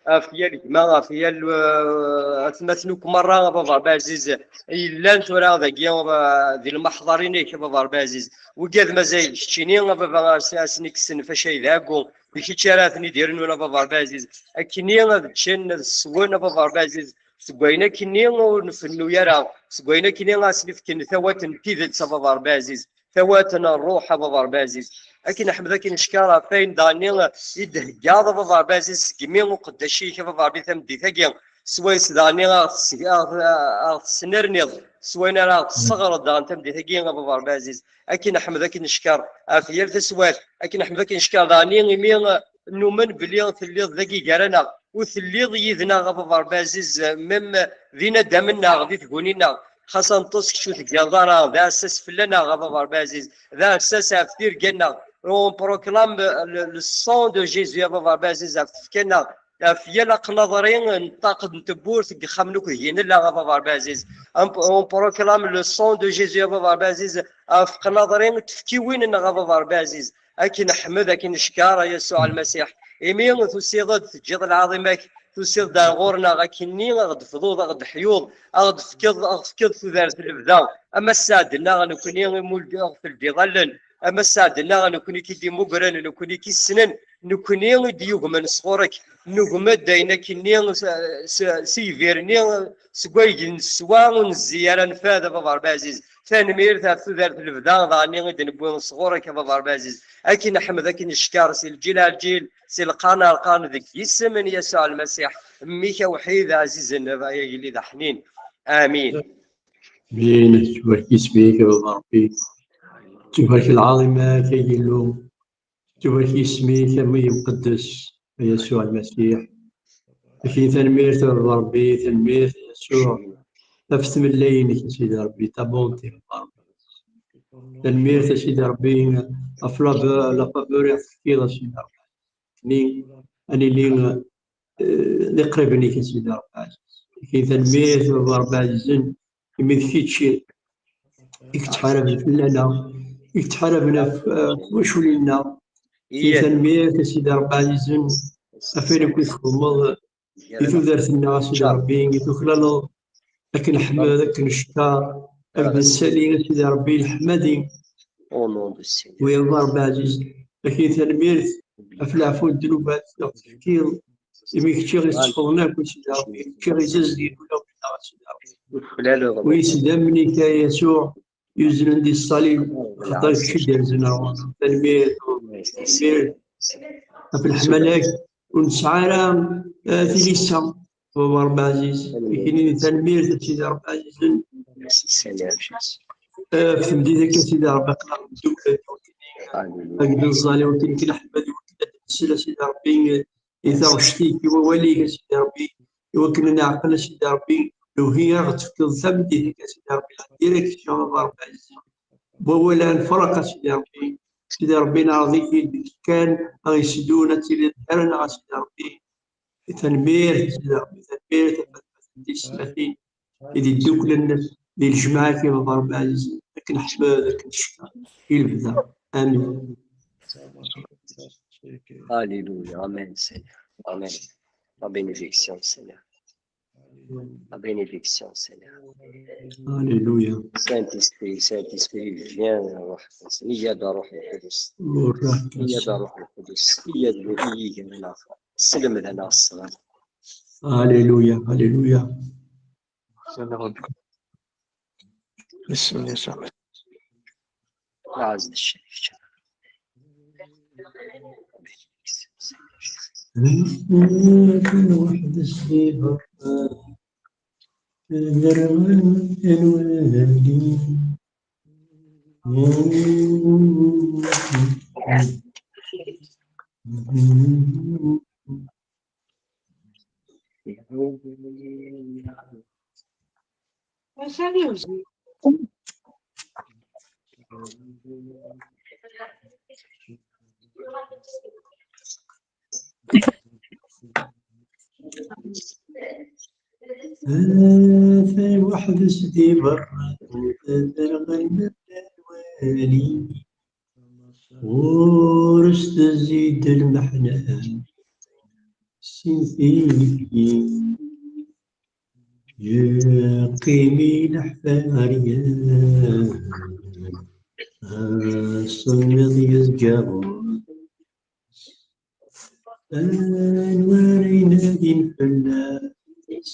في ما في تمثلوك مرة بابا بعزيز إلا نتورا ذاكيا ذي المحضرين بابا بعزيز وكاد مازال شتيني بابا سنيك السن فاشي ذاكو بكي راتني ديرن ولا بابا بعزيز أكني تشن السوان بابا بعزيز سقينا كني ونفنو يرى سقينا كني غاسنف كن ثوات تيذت بابا بعزيز ثواتنا الروح بابا بعزيز أكن أحمد أكن شكارا فين دانيلا يدهجا بابا بعزيز كمين وقداشي بابا بيثم دي ثقيل سويس دانيلا سنرنيض سوينا راه الصغر دان تم دي ثقيل بابا بعزيز أكن أحمد أكن شكار أفيال تسوات أكن أحمد أكن شكار دانيلا مين نومن بليغ ثليض ذكي قرنا وثليض يذنا بابا بعزيز مم ذينا دمنا غادي تقولينا خاصة نطوسك شو تقدر ذا أساس فلنا بابا بعزيز ذا أساس أفتير قلنا on proclame le sang de Jésus بابا بعزيز كنا في لق نظرين نطاقد نتبور خمنوك هنا لا بابا بعزيز on proclame le sang de Jésus بابا بعزيز في نظرين تفكي وين بابا بعزيز أكن حمد أكن شكارة يسوع المسيح إمين تسيض تجد العظيمك تسيض داغورنا غاكني غد فضوض غد حيوض غد فكض في ذات الإبداع أما السادنا غنكوني مول في الجظلن أما السادنا نكوني كي دي مقرن نكوني كي السنن نكوني ديوغ من صغورك نقوم داينا كني سيفيرني سقوي نسوا ونزيارة نفاذ بابا بعزيز ثاني مير ثالث ذات البدا ضاني غادي نبوي صغورك بابا بعزيز أكن أحمد أكن الشكار سي الجيل الجيل سي القانا القانا ذيك يسمن يسوع المسيح ميكا وحيد عزيز النبا اللي ذا حنين آمين. بين تبارك اسمك بابا ربي تبارك العظيم كيلو تبارك اسمك المقدس يسوع المسيح في تنمير ربي تنمير يسوع نفس من الليل سيدي ربي تابونتي تنمير سيدي ربي افلا لا فابور كيلا سيدي ربي اني اللي قريبني سيدي ربي في تنمير ربي عزيزن يمثيتشي يتحارب لنا يتحاربنا في واش ولينا في تنمير سيدي ربي عزيزن افين كيفهم يثودرت الناس سيدي ربي يثوخلالو لكن الحمد لكن الشكار ابن السليم سيدي ربي الحمدي ويا الله ربي عزيز لكن تنمير افلافو الذنوبات التفكير يميك تشيغي تصفوناك سيدي ربي تشيغي زازدي ولا ويسدمني كيسوع يزن دي الصليب خطاك شدير زنا تنمير في الحملاك ونسعى ثليسا بابا ربي عزيز كاينين تنمير سيدي ربي عزيز في تمديدك سيدي ربي قلق هكذا الظالم وكاين كنحمد وكذا تسلى سيدي ربي إذا غشتيك ووليك سيدي ربي وكنا نعقل سيدي ربي لو هي غتفكر تمديدك سيدي ربي ديريكسيون بابا ربي عزيز ولا نفرق سيدي ربي نرضيك كان غيسدونا تيلي دارنا سيدي ربي تنمير سيدي ربي تنمير تفدي السماتين اللي يدوك للناس اللي الجماعة كيما بابا ربي عزيز لكن حماد كنشكر يلبدا آمين. Alléluia, Amen Seigneur, Amen. La bénédiction Seigneur, la bénédiction Seigneur. Alléluia. Saint-Esprit, Saint-Esprit, viens, il y a de روح القدس، il y a de روح القدس، il y a de l'œil لنا، سلم لنا الصلاة. Alléluia, Alléluia. بسم الله الرحمن العز الشريف. واحد الصغير الغرام الوالي في واحد سدي برا الغرام الوالي ورست زيد المحنان سنتين يقيمي الحفاريا صمد يزجر أنوار نادي فلاس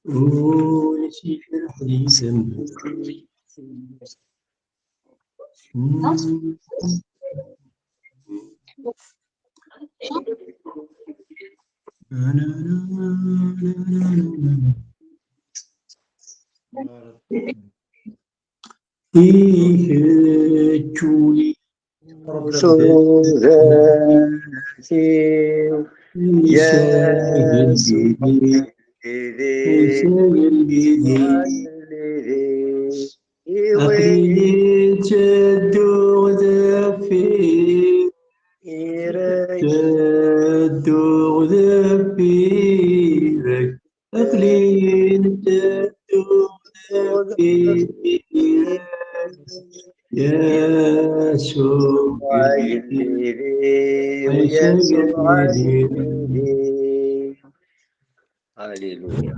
ونسي في الحديث فيه جولي سوزاتي يا سايل سيدي بيدي أقلي جدو ذفي جدو ذفيرك أقلي جدو ذفيرك يا سيدي ويا سيدي هللويا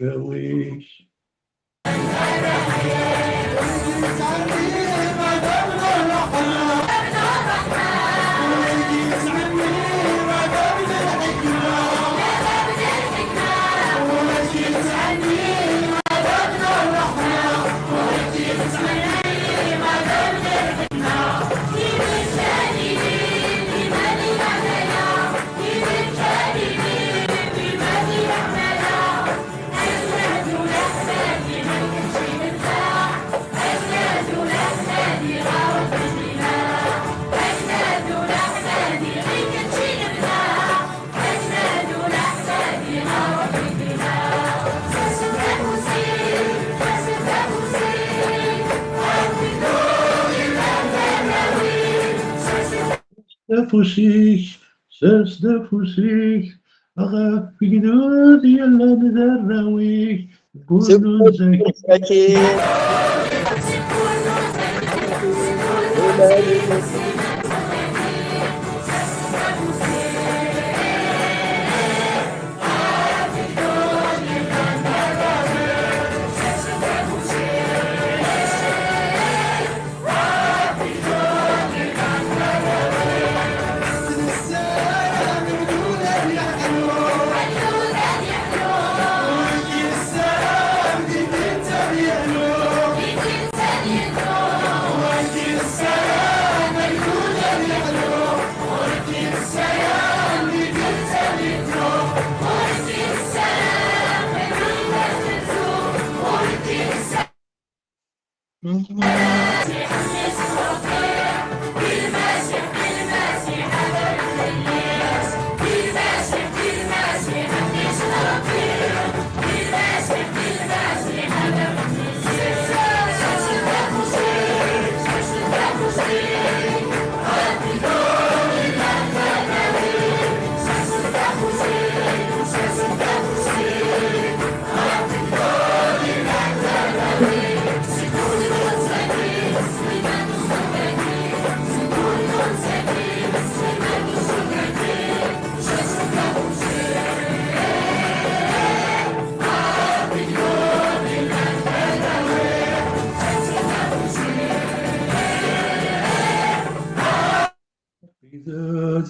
الدراويش دفوسيك ساس دفوسيك أغاك في جنود يلا ندراويك كل زكي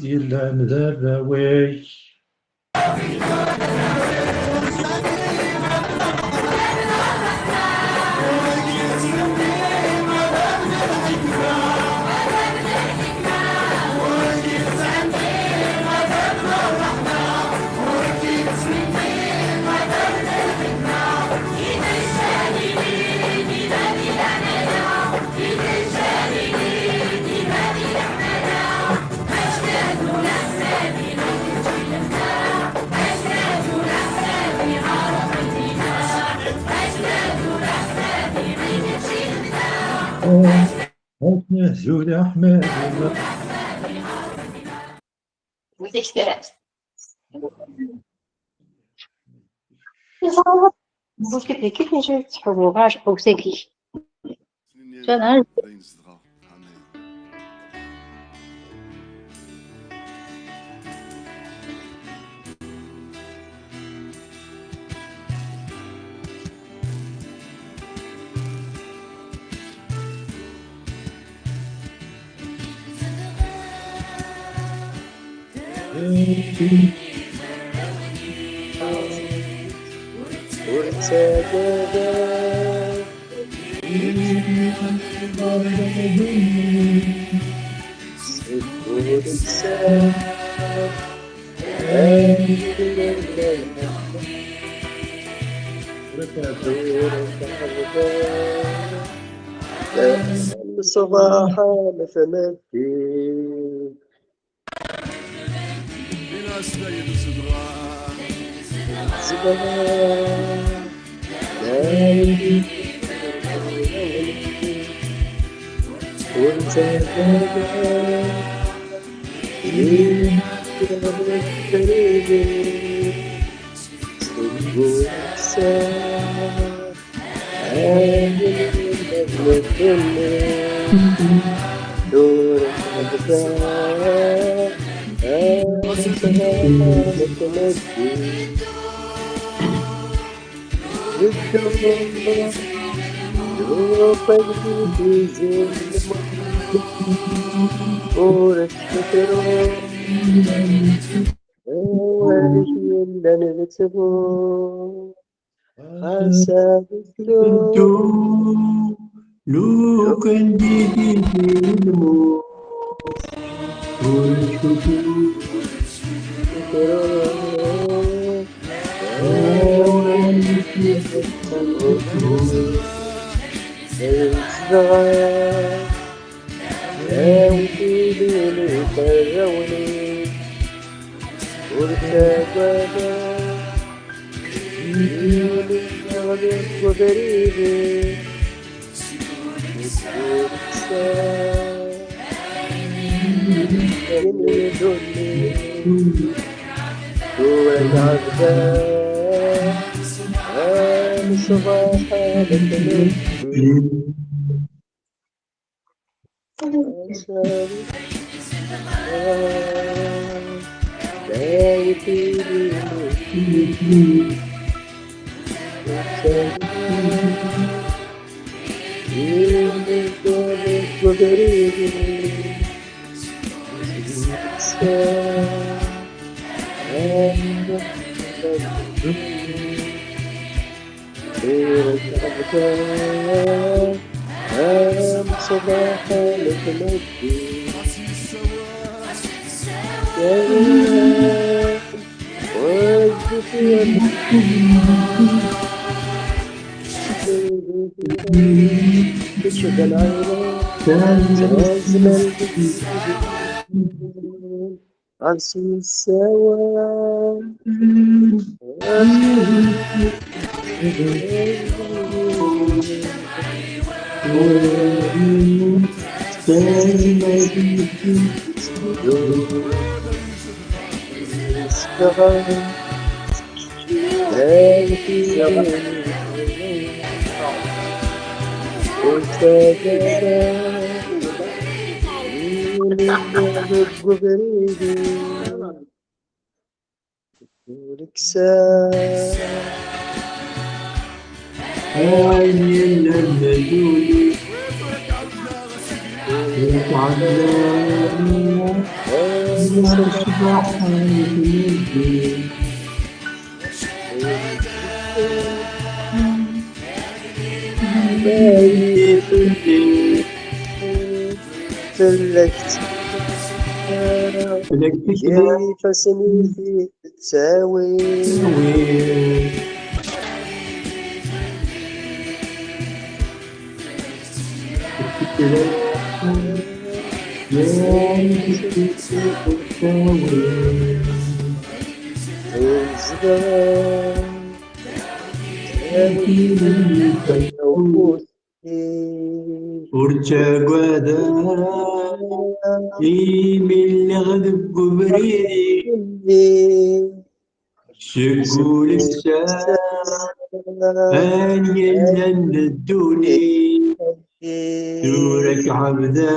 يلا ندراويك زول أحمد كيف نجي تحبوهاش أو ساكي شنو الصباح مثمثل لو كان جيتي في الموت كيف سنيتي تساوي ورتاقوادا إيمي اللي غدب بريدي شقول الساعة أنينا ندوني نورك عبدا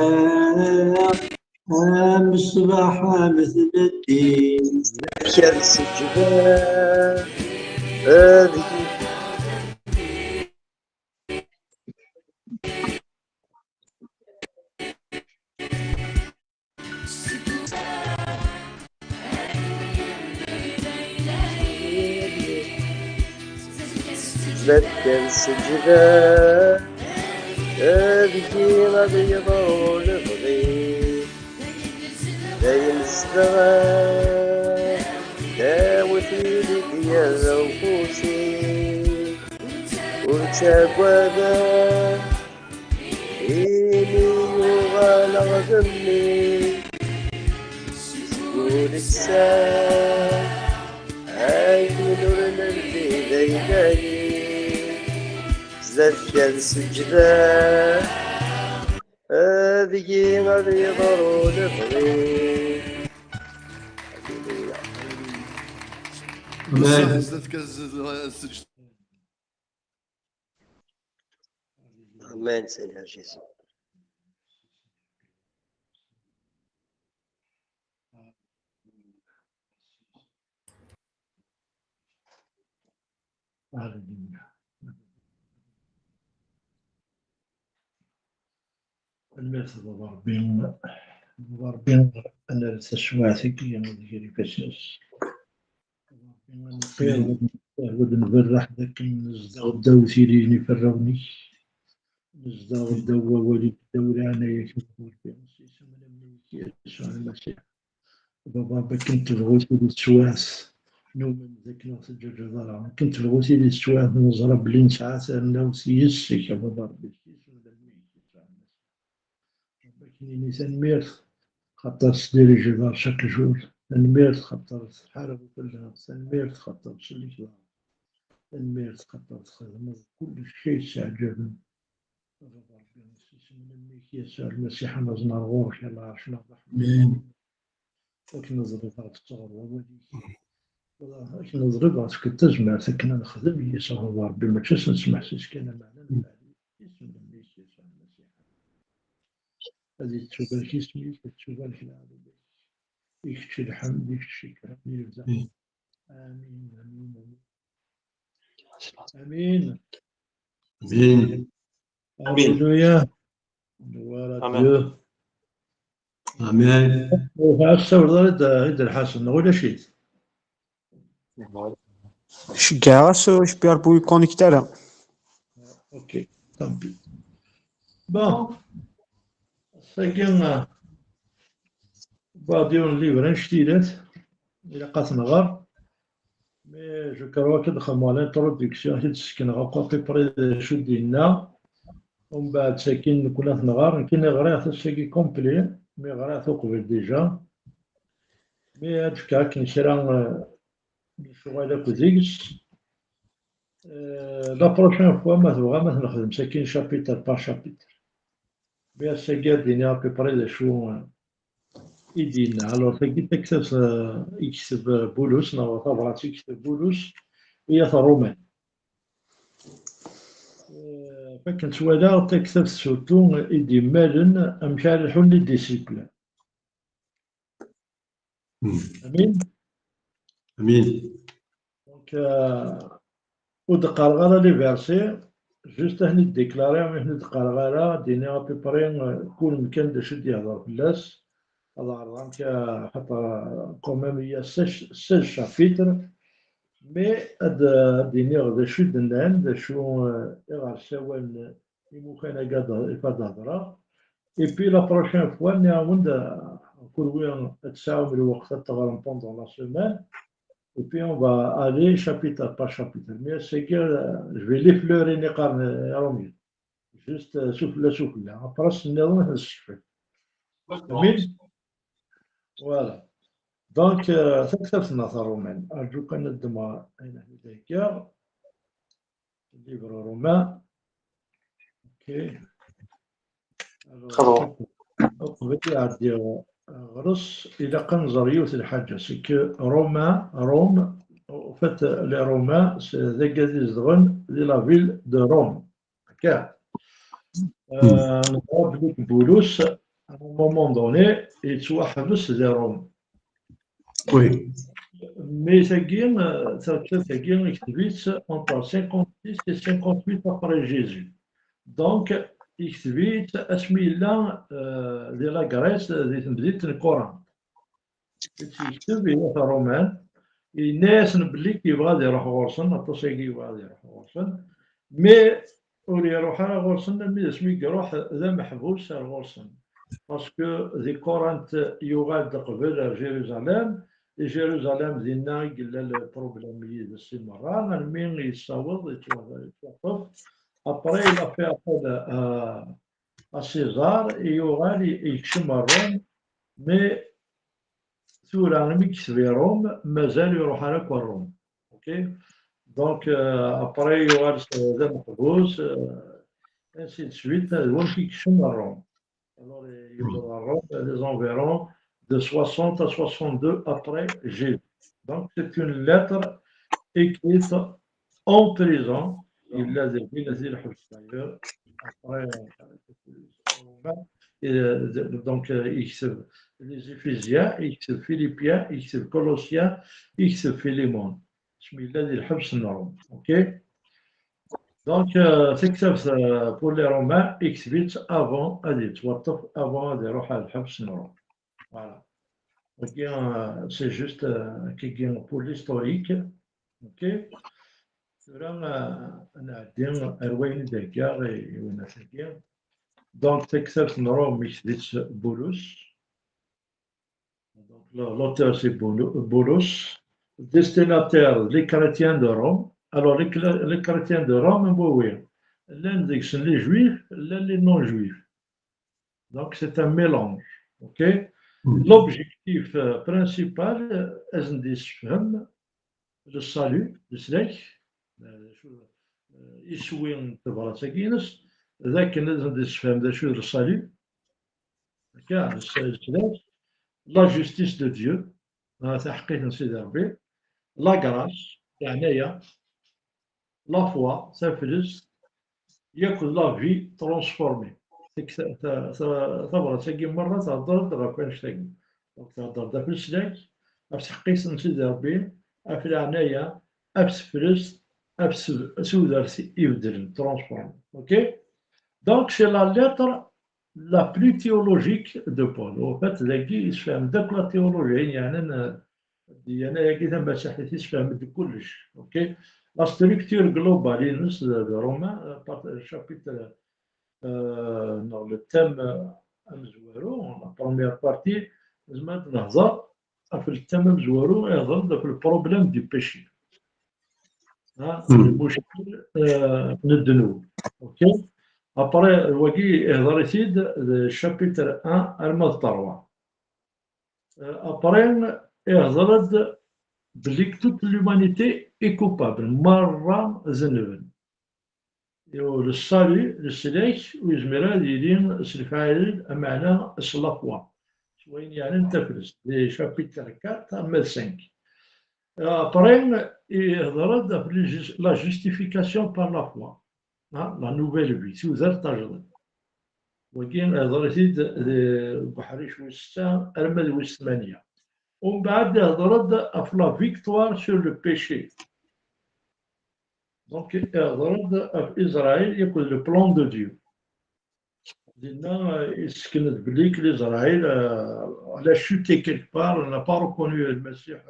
هام الصباح مثل الدين كان سجدا هذه كان سجدا هذه غضيض ولغضي دايم الزغا داوتي لك يا زوفوسي ورتاقوادا إيمي يغالغ ذمي قول الساعة عاين ورنالي ذيلاني زاد كان سجدا هذه غادي ضرور نبغي ما نسى يا جيسو الناس ضاربين أنا التشواتي كي ندير كاساس ضاربين نبرح ذاك نزداو الدو سيريني فروني نزداو الدو وليد الدولة أنايا كنقول بهم سيسا من الملكية المسيح بابا كنت بغوتي ديال التشواس نوم ذاك نوت الجرجرة كنت بغوتي ديال التشواس نزرب بلي نسعات أنا وسيسي كبابا ربي سيسا من الملكية كاينين تنميرت خاطر تديري جدار شاك جور تنميرت خاطر تحارب كلها تنميرت خاطر تسلك تنميرت خاطر تخدم كل شيء تعجبني ربي نسيس من الميك يسار المسيح نزنا غورك يلا عرشنا الرحمن لكن نزربها تتصغر وليك والله لكن نزربها كتجمع سكنا نخدم يسار ربي ما تشس نسمح سيس كان معنا من بعد اسم الميك يسار المسيح هذه تشوفها كيسمي تشوفها الكلام يكفي الحمد يكفي الشكر يرزق آمين آمين آمين آمين آمين هللويا Dieu. آمين هذا الحسن ولا شيء شجاع واش بيربو يكونيكتارا اوكي طبي بون ساكن بعضيون ليبرا شتيلات إلى قاسم غار مي جو كروا كدخل مع لانترودكسيون حيت سكن غاكو بري شو ديالنا ومن بعد ساكن كنا في نغار كاين غرا حتى ساكي كومبلي مي غرا قبل ديجا مي هاد كاع كاين شرا شغل كوزيكس لا بروشين فوا ما تبغى ما نخدم ساكن شابيتر با شابيتر مي ساكي دينا بري شو يدينا الوغ تاكي تكتب يكتب بولوس نو طابرات يكتب بولوس هي الرومان فكنت ولا تكتب سورتو إيدي مالن أمشار حل الديسيبلين أمين آمين دونك ودقار غالا لي فيرسي جوست هني ديكلاري هني دقار غالا دينا أبيبري كل مكان دا شد يهضر فلاس الله رضامك حتى كومام هي 16 شابيتر مي هاد ديني غدا شو دنان دا شو يغار سوان يمكن قاد هضرة اي بي لا بروشين فوا نعاود كل وين تساوم الوقت تغرم بوندون لا سيمان اي بي اون فا الي شابيتر با شابيتر مي سيكير جو في لي فلوري ني قارن رومي جوست سفلة ابراس النظام الشفل امين فوالا دونك تكتبت النظر رومان أرجوك أن ندم أين هداك ليبر رومان أوكي خضوع. قبل يعدي غرس إلى قنزر يوث الحاجة سكو روم وفات لي رومان ذاك اللي يزدغن دي لا فيل دو روم هكا نضرب لك بولوس à un moment donné يتوحبس دي روم وي. مي ثاكين ثاكين كتبيت entre 56 et 58 après Jésus دونك يكتبيت اسميلا ديال لا غريس اللي تنبديت القران يكتب الى رومان الناس بلي كيبغى يروح غورسن اطوسيكي يبغى يروح غورسن مي ولي يروح على غورسن مي اسمي يروح ذا محبوس على غورسن باسكو ذي كورنت يغاد قبل جيروزاليم جيروزاليم ديالنا قلنا البروبليم ديال السمران مين يصوت يتوقف ابري لا في ابل César يغال يكشم روم مي ثورا مي كسبي روم مازال يروح على روم اوكي دونك ابري يغال هذا محبوس انسي سويت وين كيكشم روم alors يبدا روم les environs de 60 à 62 après Jésus donc c'est une lettre écrite en prison il a dit الحبس d'ailleurs après donc يكتب les Éphésiens يكتب Philippiens يكتب Colossiens يكتب Philémon بسم الله ديال الحبس النورم اوكي دونك تكتب pour les Romains يكتبت avant غادي توظف avant غادي يروح على الحبس النورم فوالا c'est juste pour l'historique اوكي نعدي أروين دكا وين ثقيل donc تكتبت نروم يكتبت بولس donc l'auteur c'est Paulus destinataire les chrétiens de Rome alors les chrétiens de Rome oui l'un les juifs l'un les non juifs donc c'est un mélange ok l'objectif principal est le salut le salut يسوي تبغى تاكينس ذاك لازم تفهم ذا شو الصليب كاع السلام لا جوستيس دو ديو تحقيق نسيد ربي لا غراس يعني لا فوا سافلس ياكل لا في ترانسفورمي تبغى تاكي مرة تهضر تبغى كانش تاكي تهضر دا في السلاك تحقيق نسيد ربي في العناية أبسفلس سودر يبدل transforme. Ok? Donc c'est la lettre la plus théologique de Paul. En fait, il se fait la théologie. Il y a Ok? La structure globale de Romains, chapitre dans le thème la première partie, le thème le problème du péché. المشكل من الذنوب اوكي ابري الوكي يهضر يسيد الشابيتر 1 الماض 3 ابري يهضر بلي توت لومانيتي اي كوبابل مره ذنب للصالي للسلاك ويزمر يدين الفاعل معنى الصلافوا وين يعني انتفلس لي شابيتر 4 مال 5 Après, il y la justification par la foi, la nouvelle vie. Si vous êtes âgé, وكاين هضرتيد بحريش وستة أرمد وثمانية ومن بعد هضرت في لا فيكتوار سور لو بيشي دونك هضرت في إسرائيل يكون لو بلان دو ديو دينا يسكنت بليك لإسرائيل على شوتي كيك بار n'a pas reconnu المسيح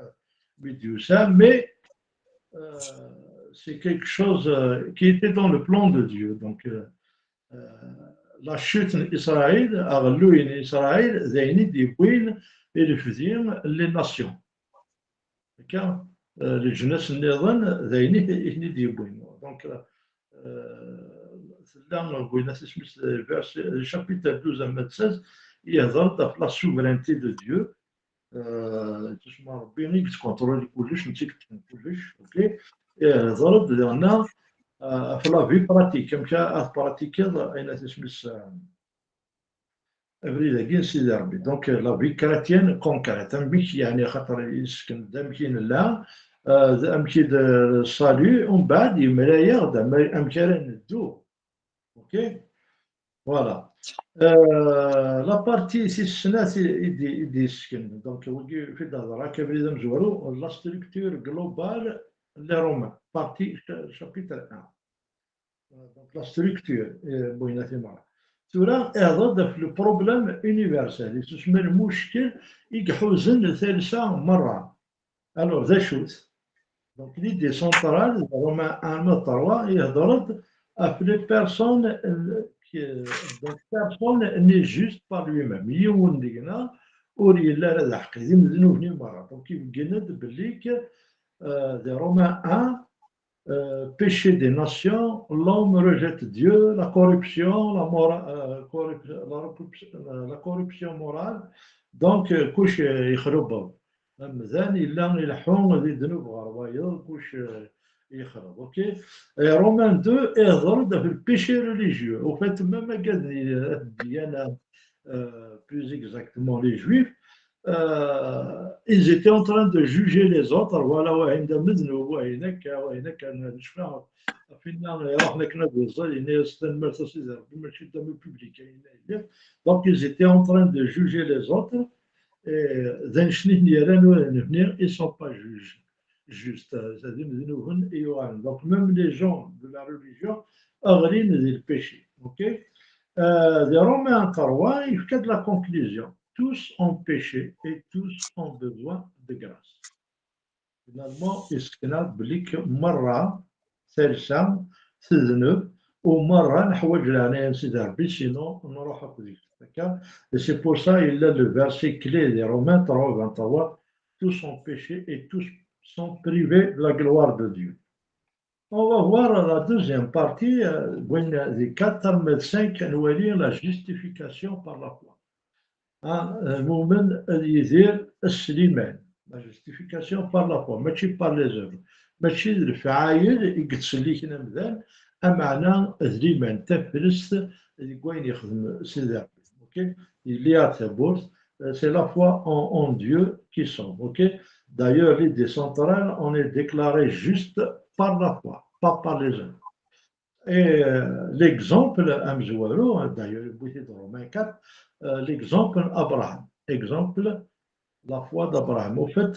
ça, mais c'est quelque chose qui était dans le plan de Dieu. Donc, la chute d'Israël, Israël, et les nations. Les jeunesses donc, le chapitre 12 à 16, il y a la souveraineté de Dieu. تسمى ربي كتكونترولي كلش انت كتكون كلش اوكي ضرب لنا في لا في براتيك كم براتيكي اين تسمى أبريد كين سيدي ربي دونك لا في كريتيان كونكريت أمشي يعني خاطر يسكن دامكين لا أمشي الصالي ومن بعد يمرايا أمشي ندو أوكي فوالا لا بارتي سي السنة يدي يسكن دونك وكي في الهضرة كبريد مزورو لا ستركتور جلوبال لي رومان بارتي شابيتر 1 دونك لا ستركتور بويناتي مرة ثورة إعضاد في البروبليم يونيفرسال يسمى المشكل يحوزن ثالثة مرة ألور ذا شوت دونك ليدي سونترال رومان 1 3 يهضرد في لي بيرسون دونك بيرسون ني جوست بار لوي ميم يون دينا ور يلا راه حقيقي مذنوبني مرة دونك يبقينا بليك دي رومان 1 péché des nations, l'homme rejette Dieu, la corruption, la corruption morale. Donc, كوش يخرب مازال إلا يلحون ذي ذنوب غربايا كوش يخرب اوكي رومان 2 يهضر في البيشي ريليجيو وفات ما قال الديانة plus exactement les juifs ils étaient en train de juger les autres voilà وعند مذنب وهناك نشفع فينا رحنا كنا بوصل استنى ماشي دم بوبليك donc ils étaient en train de juger les autres ذن شنو يرانو ils sont pas juges juste c'est-à-dire مذنبون ايوان donc même les gens de la religion اغرين ذي البيشي اوكي des Romains 3 il fait de la conclusion tous ont péché et tous ont besoin de grâce. Finalement, يسكن بليك مرة ثالثة تذنب ومرة نحوج لعناية سيدي ربي سينو نروح هكذاك. Et c'est pour ça il a le verset clé des Romains 3, 23 tous ont péché et tous sont privés de la gloire de Dieu. On va voir la deuxième partie, des 4 5 نولي la justification par la foi. المؤمن يدير السليمان la justification par la foi ماشي par les œuvres ماشي الفعايل يقتسليك نمذان معنى الإيمان تفرست اللي كوين يخدم سيدي ربي اوكي اللي يعتبر c'est la foi en Dieu qui sommes ok d'ailleurs l'idée centrale on est déclaré juste par la foi pas par les œuvres. Et l'exemple, d'ailleurs, dans Romains 4, l'exemple Abraham. Exemple, la foi d'Abraham. Au fait,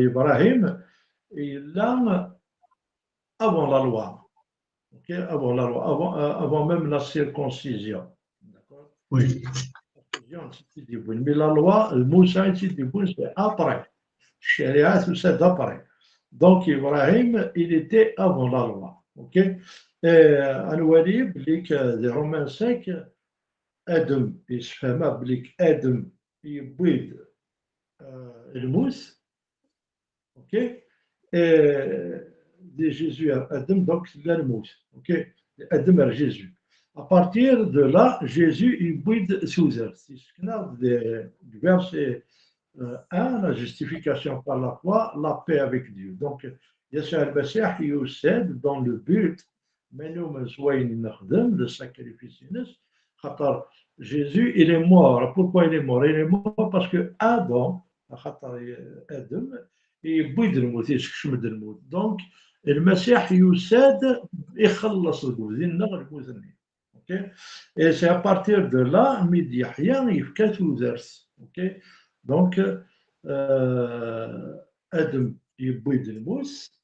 Ibrahim, il a avant la loi, okay? Avant la loi, avant même la circoncision. D'accord? Oui. Mais la loi, le Moussa, c'est après. Sharia, tout ça d'après. Donc, Ibrahim, il était avant la loi. Ok? نولي بليك دي رومان 5 ادم يسفهم بليك ادم يبيض الموس اوكي دي جيزو ادم دونك لا الموس اوكي ادم جيزو à partir de là Jésus يبيض سوزر سكنا du verset 1 la justification par la foi la paix avec Dieu donc يسوع المسيح يساد dans le but منو زوين نخدم le sacrifice خاطر Jésus il est mort pourquoi il est mort parce que Adam خاطر آدم يبيض الموت يشمد الموت donc المسيح يساد يخلص الجوزين نغلب وزنين ok et c'est à partir de là ميد يحيى يفكا توزرس ok donc آدم يبيض الموس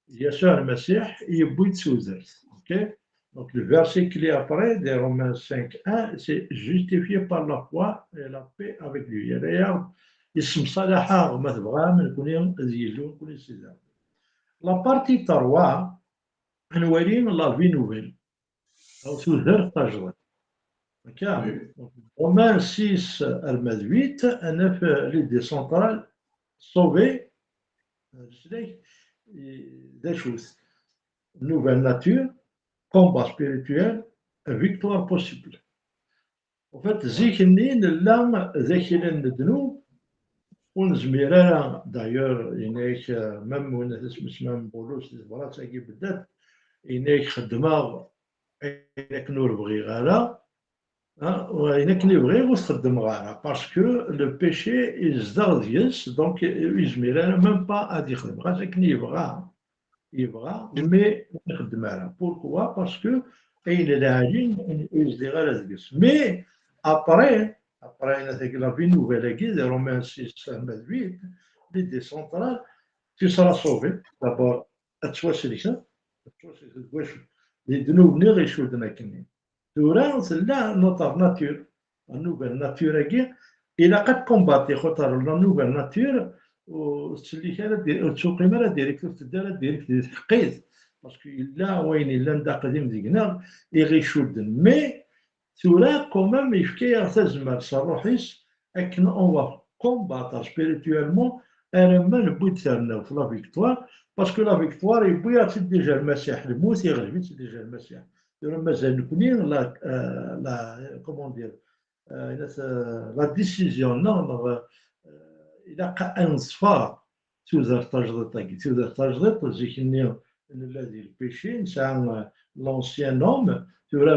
يسوع المسيح يبيض توزرس ok donc le verset clé après des Romains 5:1 c'est justifié par la foi et la paix avec Dieu d'ailleurs اسم صالحة وما تبغى من كوني زيلو كوني سيدا la partie 3 نورين la vie nouvelle أو توزر تجربة ok Romains 6 المد 8 أنا في l'idée centrale sauver des choses nouvelle nature combat spirituel victoire possible en fait ذيكنين اللام ذاكين الذنوب ونزميرا d'ailleurs إنك مم ونسمع بولوس الزبرات ساقي بالذات إنك خدمة إنك نور بغي غالا وإلا كان يبغي وتخدم غارة باسكو لو بيشي يزدغ ديالس دونك يزمير ميم با غادي يخدم غير كان يبغى مي ما يخدم عليها بوركوا باسكو اين العالين يزدي غير ديالس مي ابري هذيك لا في نوفيل كي دي رومان 6 8 لي ديسونترال tu seras sauvé d'abord تواسلك واش لي ذنوب ني غيشودنا كنين ثورا لا نوتر ناتور النوفيل ناتور كي الى قد كومباتي خاطر لا نوفيل ناتور وتسلي كان تسوقي مالا ديريكتور تدار ديريكت حقيت باسكو الا وين الا ندا قديم ديكنا يغيشودن مي ثورا كومام يفكي تزمر صروحيس اكن اون كومباتر سبيريتوالمون انا ما نبغي تسالنا في لا فيكتوار باسكو لا فيكتوار يبغي ديجا المسيح الموت يغلب ديجا المسيح مازال نكوني لا كومون دير لا ديسيزيون نون إذا أنصفا توزر تجديد زيكني الذي البيشي نسعى لونسيان نوم تورا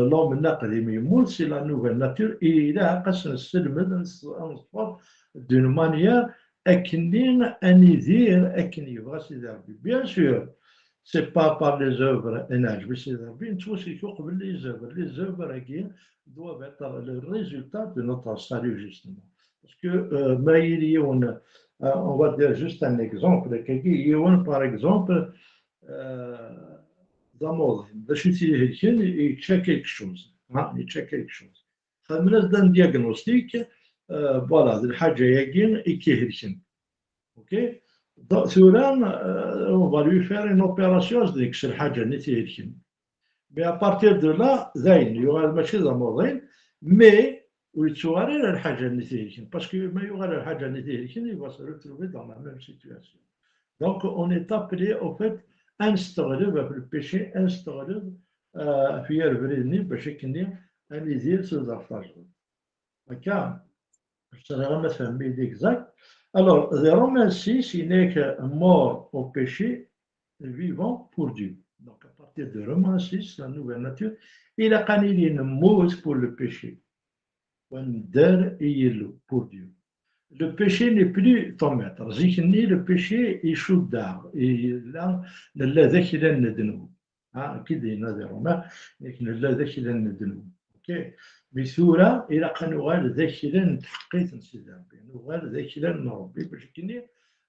لوم القديم يموت سي لا نوفيل ناتور إذا قاس نستلمد نصفا دون مانيير أكنين أني دير أكن يبغى سيدي ربي بيان سور سي با بار لي زوفر نعجب سيدي ربي نتوسيكو قبل لي زوفر هاكي doivent être le résultat de notre salut justement. Parce que on va dire juste un exemple. Par exemple, dans il check quelque chose. Il check quelque chose. خمس d'un diagnostic, voilà, الحاجة يجين يكيهرشن. Ok. Donc, on va lui faire une opération, c'est الحاجة نتيهرشن. Mais à partir de là, il y aura le marché d'Amorine, mais où il sera le Hajan Nithérikin. Parce que il y aura le Hajan Nithérikin, il va se retrouver dans la même situation. Donc, on est appelé, au fait, instaurer le péché, instaurer faire venir, péché qui n'est un désir sur la phase. D'accord? Je serai remis à un exact. Alors, le Romain 6, il n'est que mort au péché, vivant pour Dieu. Donc, à partir de Romains 6, la nouvelle nature, il a canné une mousse pour le péché. Pour Dieu. Le péché n'est plus ton maître. Le péché est choudard. Et là, le ذكر ندنو. أكيد هنا Romains, لكن le ذكر ندنو. Ok. Mais سورة إلى قنوغال ذكر تحقيق نسيدنا. نوغال ذكر نربي باش كني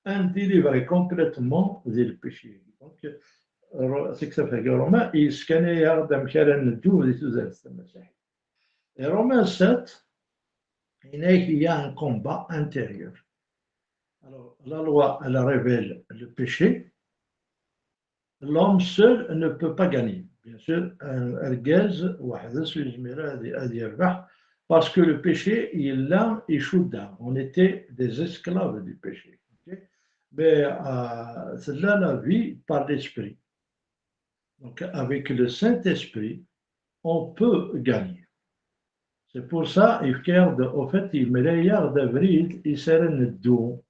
un délivrer complètement du péché. Donc, c'est que ça fait que Romain, il scannait Adam Karen Dieu et tout ça. Et Romain 7, il y a un combat intérieur. Alors, la loi, elle révèle le péché. L'homme seul ne peut pas gagner. Bien sûr, parce que le péché, il a échoué. On était des esclaves du péché. Okay? Mais c'est là la vie par l'esprit. Donc, avec le Saint-Esprit, on peut gagner. C'est pour ça, au fait, il milliard d'avril, il sert un don.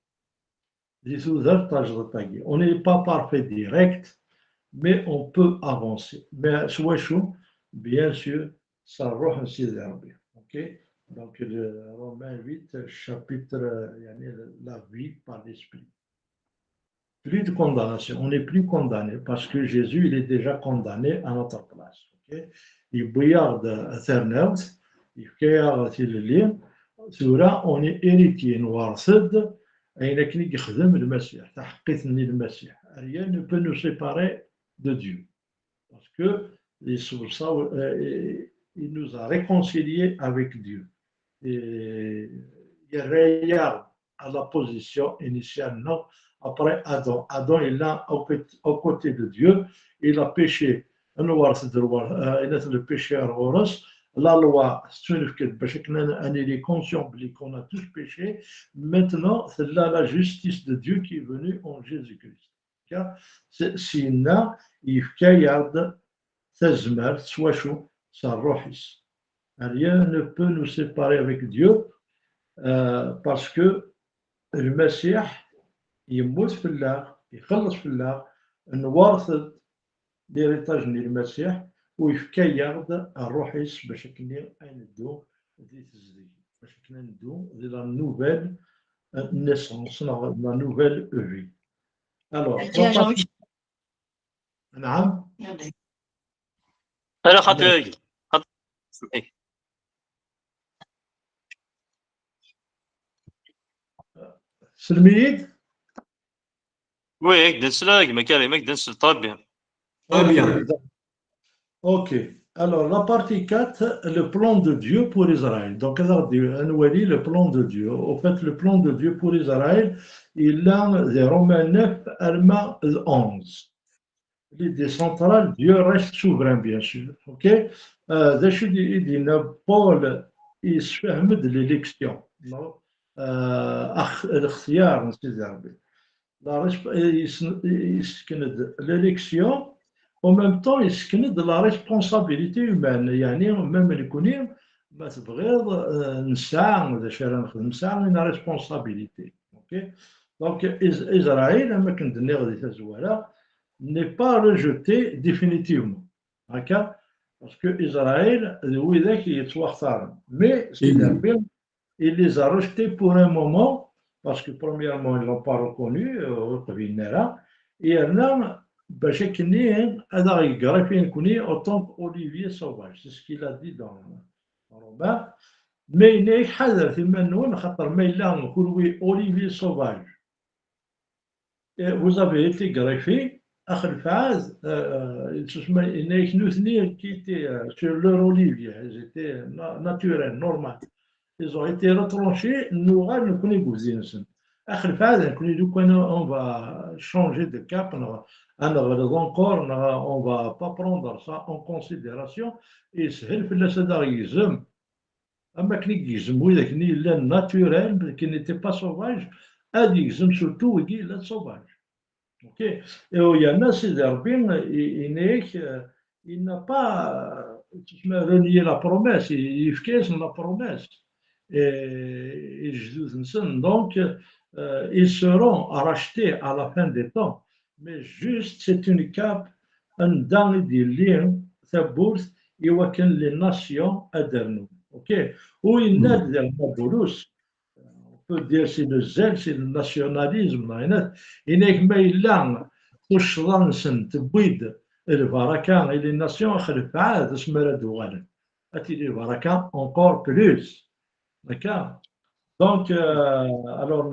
On n'est pas parfait direct, mais on peut avancer. Mais bien sûr, ça roh ok? Donc, le Romains 8, chapitre, la vie par l'esprit. Plus de condamnation, on n'est plus condamné parce que Jésus, il est déjà condamné à notre place. Okay? Il bouillarde éternel, il bouillarde le lien, on est héritier noir, et il a qui خدم المسيح, تحقيقني المسيح. Rien ne peut nous séparer de Dieu. Parce que il nous a réconciliés avec Dieu. Et il regarde à la position initiale, non? Après Adam. Adam, il est aux côtés de Dieu. Il a péché. Il a le péché à Horus. La loi, il est conscient qu'on a tous péché. Maintenant, c'est là la justice de Dieu qui est venue en Jésus-Christ. Sinon, il regarde Tazmar, Swachou, Sarrohis. Rien ne peut nous séparer avec Dieu parce que le Messie, يموت في الله يخلص في الله نورث l'héritage du Messie ويفكا الروحيس باش كني ندو دي تزدي باش كنا ندو دي لا نوفيل نيسونس لا نوفيل في. الوغ نعم انا خاطر سلميد وي دنسلاك ما كلمك دنس طاب bien. Très bien. Ok. Alors, la partie 4, le plan de Dieu pour Israël. Donc, le plan de Dieu. Au fait, le plan de Dieu pour Israël, il a des Romains 9, Alma 11. L'idée centrale, Dieu reste souverain, bien sûr. Ok. Il dit, Paul, il se fait de l'élection. L'élection. En même temps, il se de la responsabilité humaine. يعني même اللي يكون ما تبغيض نساء نساء une responsabilité. OK. Donc Israël ما كندني غادي تزوالا n'est pas rejeté définitivement. هكا parce que Israël هو ذاك يتوخر. Mais il les a rejetés pour un moment parce que premièrement ils l'ont pas reconnu et باش كني هذا يقرا فين كوني اوتون اوليفيي سوفاج سي سكيل ا دي دون رومان مي نيك حذر في منون خاطر ما الا نقولوا اوليفيي سوفاج vous avez été greffé اخر الفعاز تسمى نيك نوثني كي sur leur olivier j'étais naturel normal ils ont été retranchés nous غادي نكوني بوزينسن اخر الفعاز نكوني دوك on va changer de cap alors encore on ne va pas prendre ça en considération et c'est le sadisme اما كني يجزم ولا كني لا naturel qui n'était pas sauvage adixme surtout qui la sauvage. OK. Et il y en a ces herbines il n'a pas renié la promesse il fait la promesse et donc ils seront rachetés à la fin des temps. Mais juste, c'est une cape, un dans des liens, sa bourse, et aucun les nations adhèrent. OK? Où il n'a de on peut dire c'est le zèle, c'est le nationalisme. Il n'est que maïlan, touche lansen, te bouide, et le varakan, et les nations, le faad, se meurent douane. Et le varakan encore plus. D'accord? Donc, alors,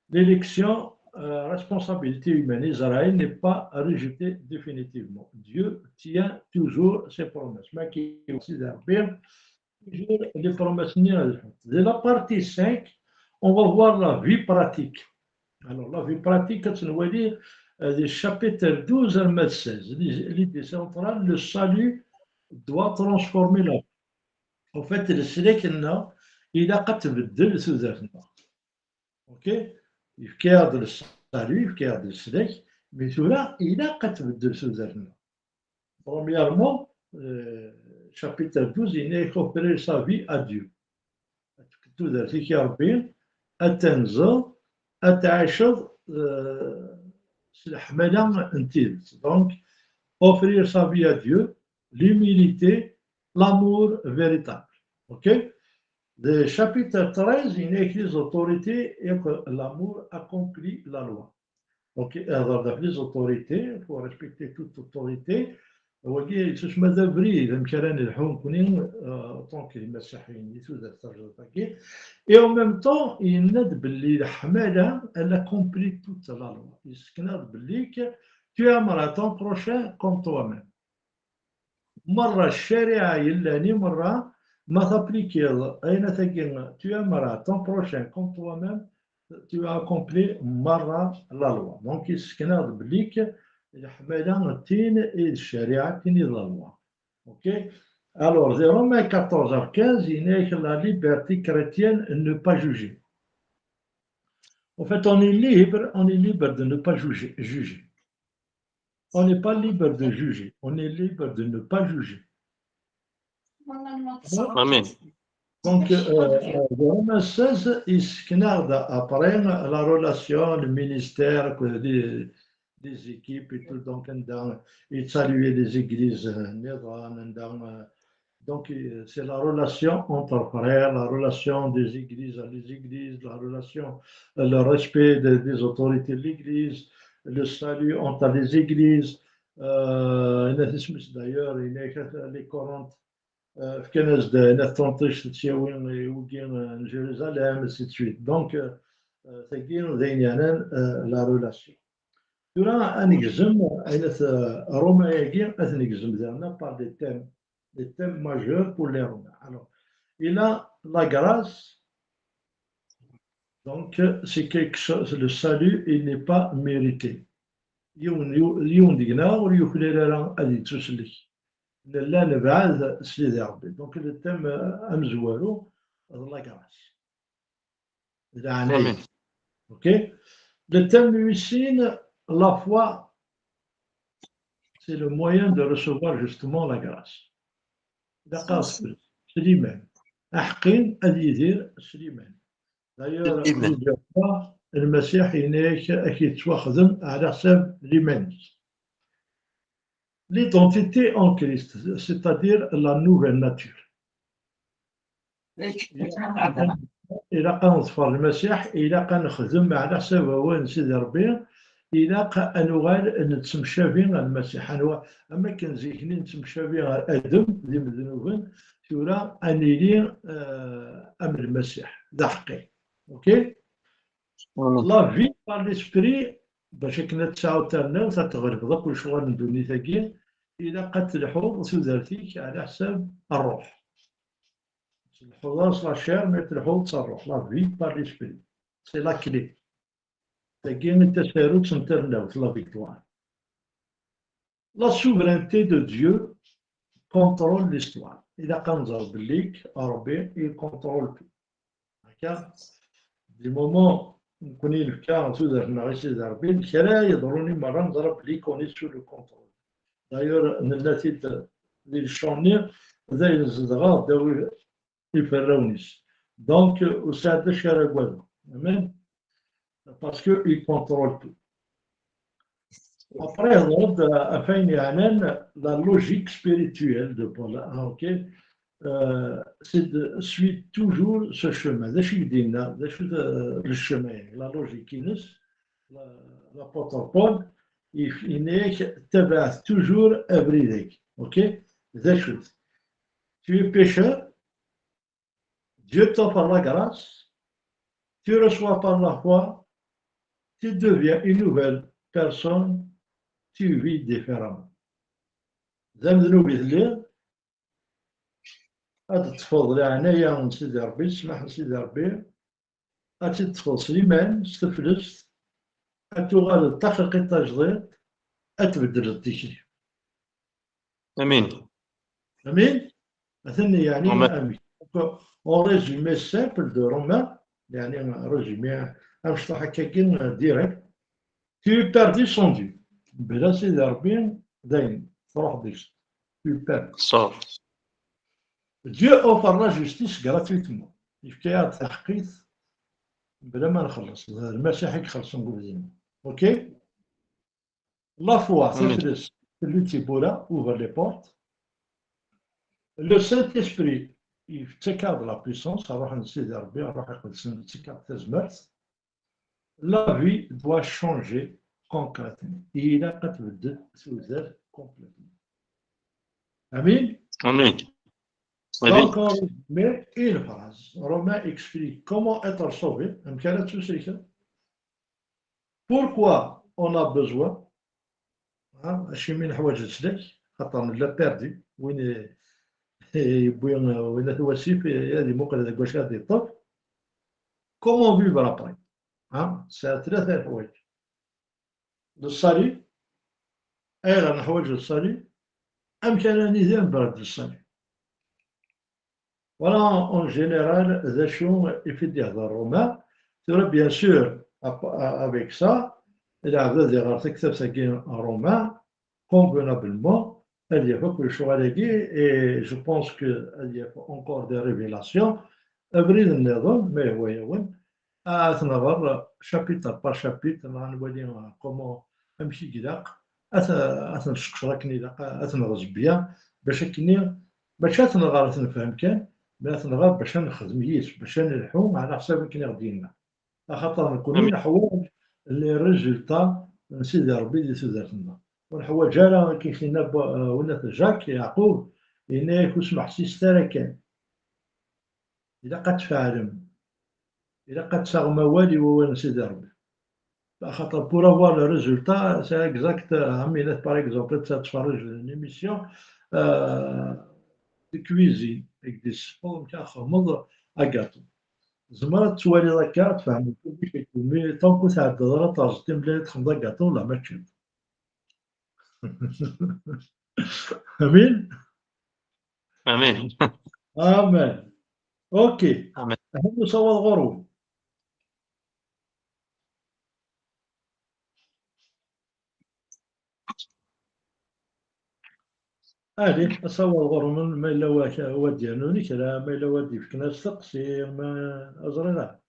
l'élection, responsabilité humaine, Israël n'est pas rejeté définitivement. Dieu tient toujours ses promesses. Mais qui considère bien les promesses. De la partie 5, on va voir la vie pratique. Alors, la vie pratique, c'est le chapitre 12 à 16. L'idée centrale, le salut doit transformer la vie. En fait, le sélectionnement, il a كتبدل سوزاتنا. OK. يفكي هذا السالو يفكي هذا السلك مي ثورا إلا كتبدل سوزاتنا. Premièrement, chapitre 12, il faut offrir sa vie à Dieu. Tout ذا كي ربي أتنزل أتعاشر الحملة نتيل. Donc, offrir sa vie à Dieu, l'humilité, l'amour véritable. OK. Le chapitre 13, il écrit les autorités et que l'amour accomplit la loi. Donc, les autorités, il faut respecter toute autorité. Et en même temps, il elle accomplit toute la loi. Tu aimeras ton prochain comme toi-même. مرة الشريعة يلاني مرة ما t'appliquer tu aimeras ton prochain comme toi-même tu as accompli مرة la loi. Donc يسكن بليك الحملة التين الشريعة تين la loi. OK. Alors les Romains 14 à 15 il n'est que la liberté chrétienne de ne pas juger. En fait on est libre de ne pas juger. On n'est pas libre de juger, on est libre de ne pas juger. Amen. Donc, Romains 16, il se après la relation, le ministère des équipes et tout. Donc, il saluait les églises. Donc, c'est la relation entre frères, la relation des églises à les églises, la relation, le respect des autorités de l'église, le salut entre les églises. D'ailleurs, il y a les Corinthiens. في كنز 13 تشاوين وكين جيروزاليم سي سويت دونك تاكين ذينيانا لا رولاسيون دورا انكزم اينت روما ياكي اثنكزم دارنا بار دي تيم ماجور بور لي روما الوغ الى لا غراس دونك سي كيك شوز لو سالو il n'est pas mérité يون دينا وليوكلي لا ادي تسلك لا نبعد سيدي ربي دونك التم امزوالو الله كراس العناية اوكي التم يسين لا فوا سي لو موين دو ريسيفوار جوستومون لا كراس اذا قاص سليمان احقين ادي يدير سليمان دايوغ المسيح هناك اكيد تواخدم على حساب ليمانيس l'identité en Christ, c'est-à-dire la nouvelle nature. إلا كنطفر المسيح إلا كنخدم على حساب هو سيدي ربي إلا كنوغال نتمشى بين المسيح أما كنزيكني نتمشى بين آدم ذي مذنوبين تورا أنيلي أم المسيح ذا حقي أوكي لا في بار ليسبري باش كنا تسعود تاعنا وتتغرب كل شغل ندوني ثقيل إلا قد تلحو تودرتيك على حساب الروح الحظاظ لا شير مي تلحو تصرح لا في بار ليسبري سي لا كلي ثقيل التسارع سنترنا لا فيكتوار لا سوفرينتي دو ديو كونترول ليستوار إلا كنزر بليك ربي يكونترول تو هكا دي مومون نكوني الكا تودرنا غير سيدي ربي الكلا يضروني مرة نضرب لي كوني سو لو كونترول دايور التي ديال الشونير ذا يزدغا داوي يفراونيش دونك وساعد الشارع امين باسكو il contrôle tout. Après, afin la logique spirituelle de Paul, okay, c'est de suivre toujours ce chemin. Le chemin, la logique l'apôtre Paul, il est toujours everyday. Ok? Tu es pécheur, Dieu t'offre la grâce, tu reçois par la foi, tu deviens une nouvelle personne, tu vis différemment. ذنب الليل أتطفض لعناية من سيدي ربي تسمح سيدي ربي أتطفض سليمان استفلست أتغال تحقق التجديد أتبدل التكريم. امين أمين؟ أثني يعني أمين. En résumé simple de Romain, يعني résumé أمشي هكاكين direct. Tu es perdu sans Dieu. بلا سيدي ربي دايم تروح ديش. Tu es perdu. صح. Dieu offre la justice gratuitement. يفكيها تحقيق بلا ما نخلص المسيح يخلص نقول زين. اوكي la foi c'est celui qui pourra ouvrir les portes. Le Saint-Esprit يفتكر la puissance راح نسيدي ربي راح يقدس نتكر تزمرت. La vie doit changer concrètement. Il a قتبدل توزر complètement. Amen. امين. Donc, on met une phrase. Romain explique comment être sauvé. Pourquoi on a besoin. Chimine حوايج تسلك خاطر لا بيردي وين يبوين وين تواسيف هذه مقلده واش غادي يطف. Comment vivre après. C'est ثلاثة حوايج. Le salut. أيضا حوايج الصلي. أمكانني ذنب برد الصلي. Voilà en général des choses il faut dire dans Romain. Bien sûr, avec ça, il a des articles en Romain, convenablement, il y a beaucoup de choses à dire et je pense qu'il y a encore des révélations. Mais oui, à travers chapitre par chapitre, on va dire comment امشي كذا اثنشقشر كني اثنغز بيا باش كني باش اثنغار تنفهم كان ما اثنغار باش نخدم ييس باش نلحو على حساب كني غدينا خاطر نكوني امين نحوج لي ريزولتا سيدي ربي اللي سدرتنا ونحوج جالا كيخلينا ولات جاك يعقوب لان كوسمح سيسترا كان اذا قد تفعلم اذا قد تساغ موالي ووال سيدي ربي خاطر بور افوار لو ريزولتا سي اكزاكت عميلات باغ اكزومبل تتفرج ليميسيون دي كويزين avec des سبور كنخمض اكاطو زعما توالي هكا تفهم كلشي كيكون مي طونكو تعدى راه طاجتي ملي تخمض اكاطو لا ما تشد امين امين امان اوكي امين هذا صوت غروب هذه صوت غروب ما الا واد ديالوني كلا ما الا واد فيكنا السقسي ما ازرنا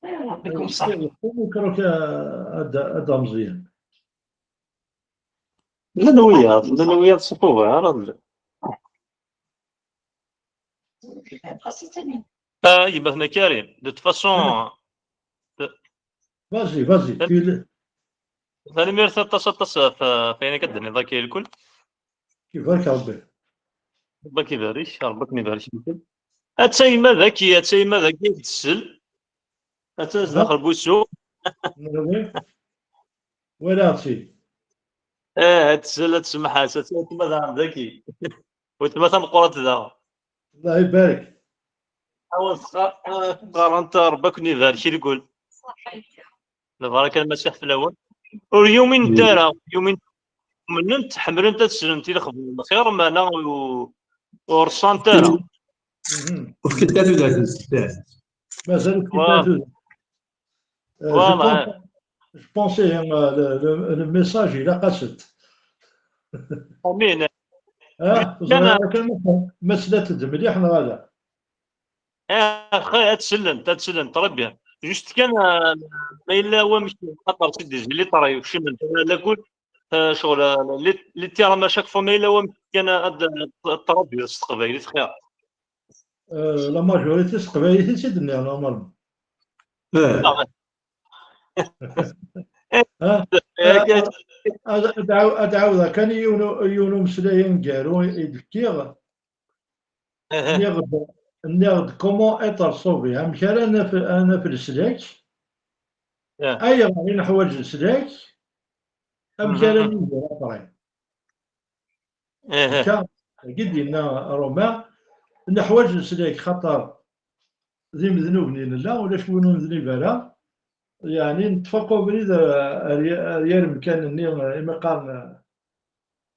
يعطيكم الصحة. كروك هذا مزيان الأولويات صفوفها راه يبقى هنا كريم دو فاسون فازي ثاني مير 13 فين كدني ذاك الكل كيفاش ربي ربك يبارك ربك يبارك فيك اتسيما ذكي اتسيما ذكي تسل اتاز داخل بوسو ولا شيء تسل تسمح تسمى ذكي وتما تنقرات ذا الله يبارك انت ربك يبارك يقول نبارك المسيح في الاول واليومين دارا يومين من تحمل انت تسلمتي الخبر الخير معنا ورصان تارا وفي كتاتو داز مازال كتاتو فوالا جو بونسي لو ميساج الى قصد امين كان مسألة مليح هذا اخي تسلم تربي جوست كان ما الا هو مش خطر سيدي اللي طري وشي من لا كل شغل اللي تيرا ما شاك فما الا هو كان التربي القبائلي خير لا ماجوريتي قبايلتي سيدنا نورمالمون ادعو كان يونو مسلاين كارو يدكيغ نيغد كومون اتر صوفي هم كان انا في السلاك اي غادي نحوج السلاك هم كان ندير اطري كان قدينا روما نحوج السلاك خاطر ذي مذنوبني لا ولا شكون مذنب لا يعني نتفقوا بريد ريال مكان اني قال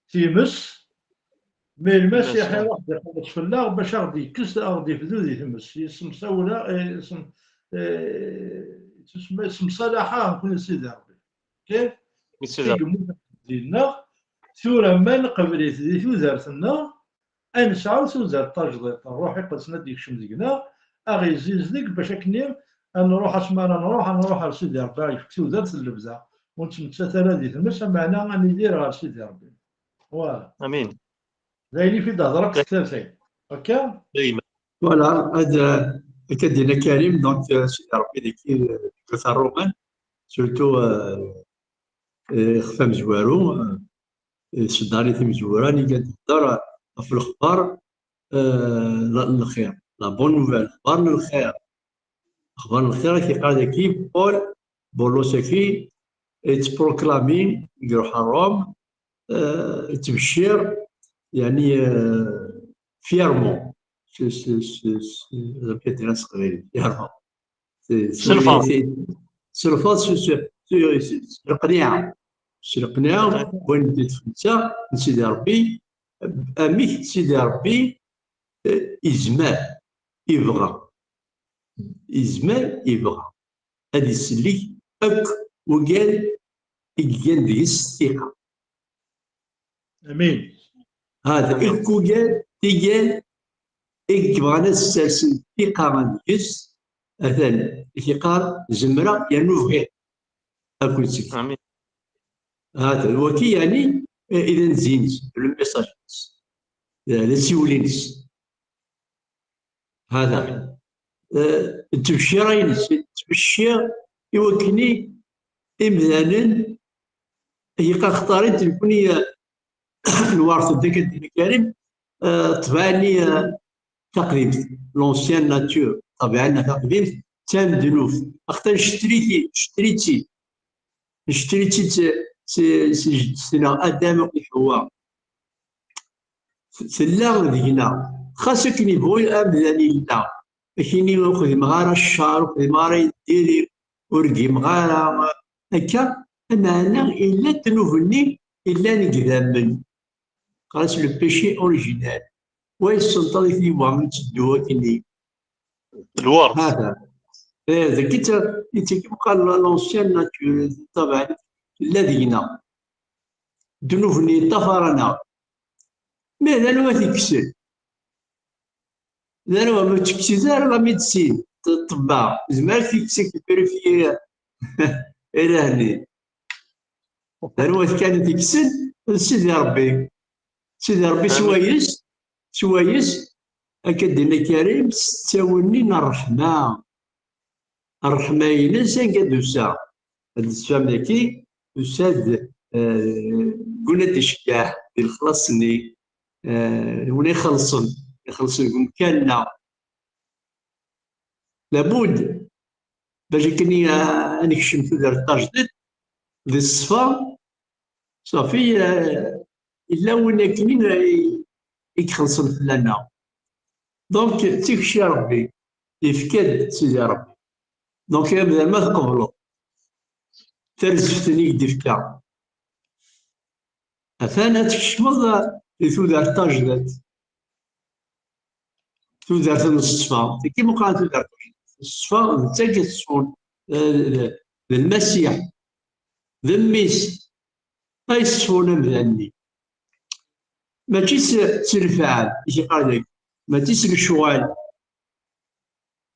تيمس مي المسيح واحد يخلص في الله باش غادي يكس غادي يفدو ذي تمس يسم سولا تسمى اسم صلاحه نكون سيدي ربي كيف ديالنا ثورة ما نقبليت ذي ثوزارتنا انسعو ثوزارت تجديد نروح يقصنا ديك شمزقنا اغي زيزدك باش كنيم نروح اسمانا نروح لسيدي ربي في ثوزارت اللبزه ونتمتى ثلاثي تمس معنا غادي ندير على سيدي ربي فوالا امين زي في ظهرك ثلاثين هكا فوالا هذا كدينا كريم دونك سيدي ربي ديك كثر الرومان سورتو خفا مزوارو الشداري مزوره اللي كتهضر في الاخبار الخير لا بون نوفيل اخبار الخير اخبار الخير كيقال كي بولوسكي تبروكلامي يروح روم تبشير يعني فيرمون كيدير صغير فيرمون القناعه وين بديت خمسه سيدي ربي اميك سيدي ربي يزمر يبغى هذه السليك اك وقال يقال ديس الثقه امين هذا اكو قال تيقال بغانا نسلسل ثقة ديس مثلا ثقة زمرة ينوفي أكل سك امين هذا الوكي يعني إذا نزينت الميساج لا سيولينس هذا التبشير ينس التبشير يوكني إمذانا هي اختارت تكون هي الوارث ديك الكريم طبعني تقديم لونسيان ناتور طبعا تقديم تام دنوف اختار شتريتي سنا ادم وحواء سلا هنا خاصك نبغي ابداني لا كايني ناخذ مغاره الشعر وخذ مغاره يديري ورقي مغاره هكا انا الا تنوفني الا نقدام خلاص لو بيشي اوريجينال ويسلطن في معاملة الدواء كني الورث هذا ذاك انت كيما قال لونسيان ناتور طبعا الذين دنوفني طفرنا ماذا لو تكسل لا لو ما تكسل لا ميدسين طباع زعما تكسل كيفيريفي الى هني لا كان تكسل سيدي ربي سيدي ربي سوايس أكدنا كريم تساوني الرحمة الرحمة ينسى قدوسا هاد السفام ذاكي أستاذ قلنا تشجع الخلاصني وين يخلصن مكاننا لابد باش كني نكشم في الرطاج ذي الصفا صافي إلا وين كني يخلصن فلانا دونك تكشي ربي يفكد سيدي ربي دونك يبدا ما تقبلو ترزفتني ديفكا أثانا تكشمض لثودار تاجدت تودار الصفا كيما قال تودار الصفا نتا كتصفون المسيح ذميس يصفون مذني ماشي سلفعال يجي قال لك ماشي سلشوال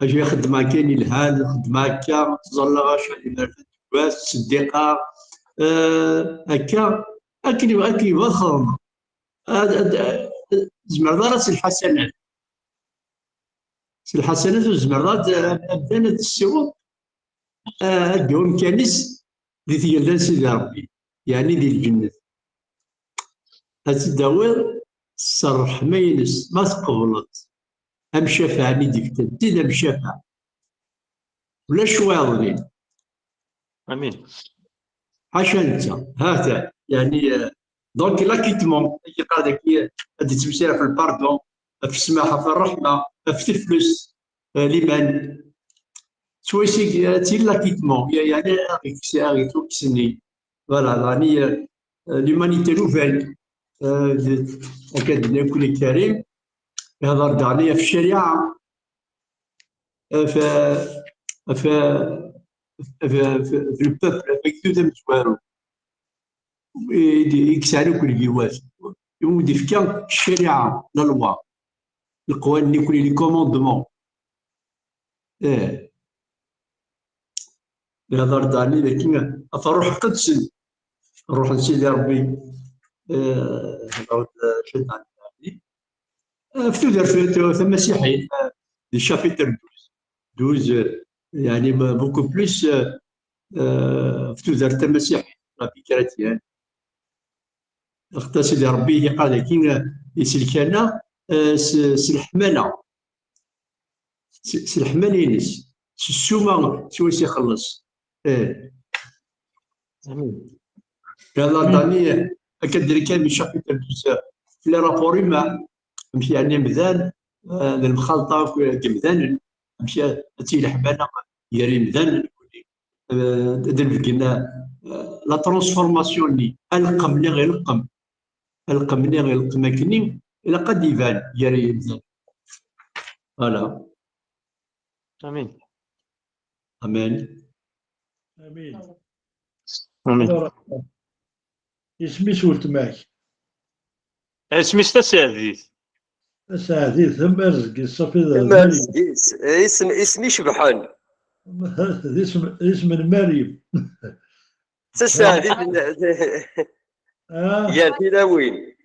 اجي خدمه كاين الهان خدمه هكا تزلغ شحال من الصديقه هكا اكل يبغى خدمه زمرضات سي الحسنات وزمرضات ابدان السوق اليوم كانس دي تيلان سيدي ربي يعني دي الجنة هتداوي الصرح ما ينس ما تقبلت أم شفعني ديك تديد أم شفع ولا شواظني امين حاشا انت هذا يعني دونك لا كيتمون كي قال لك هادي تمسير في الباردون في السماحه في الرحمه في الفلوس لمن سويسي تي لا كيتمون يعني اغي توكسني فوالا يعني لومانيتي نوفيل اكاديمي كل كريم يهضر دعني في الشريعه في في في البوبل في كتودا متوارو يكسالو كل جواز يمود يفكا الشريعه لا لوا القوانين كل لي كوموندمون يهضر دعني لكن افروح قدس نروح لسيدي ربي نعاود شد عندي في تودر في المسيحيين لي شابيتر 12 يعني بوكو بليس في تودر المسيحيين لا بيكراتيان اختار سيدي ربي قال لكن يسلكنا سلحماله سلحماله ينس السومه سويس يخلص يلا داني كدير كامل شابيتر 12 في لي رابوري ما مشي يعني مذان المخالطه كمذان مشي تي الحبانه يري مذان درب لنا لا ترانسفورماسيون لي القم لي غير القم لي غير القم كني الى قد يبان يري مذان فوالا امين امان امين امين اسمي سولت معك اسمي ستاسي عزيز سعدي ثم ارزقي صافي مارس مريم. اسمي شبحان. اسم مريم. تساعدي اه يا تلاوين.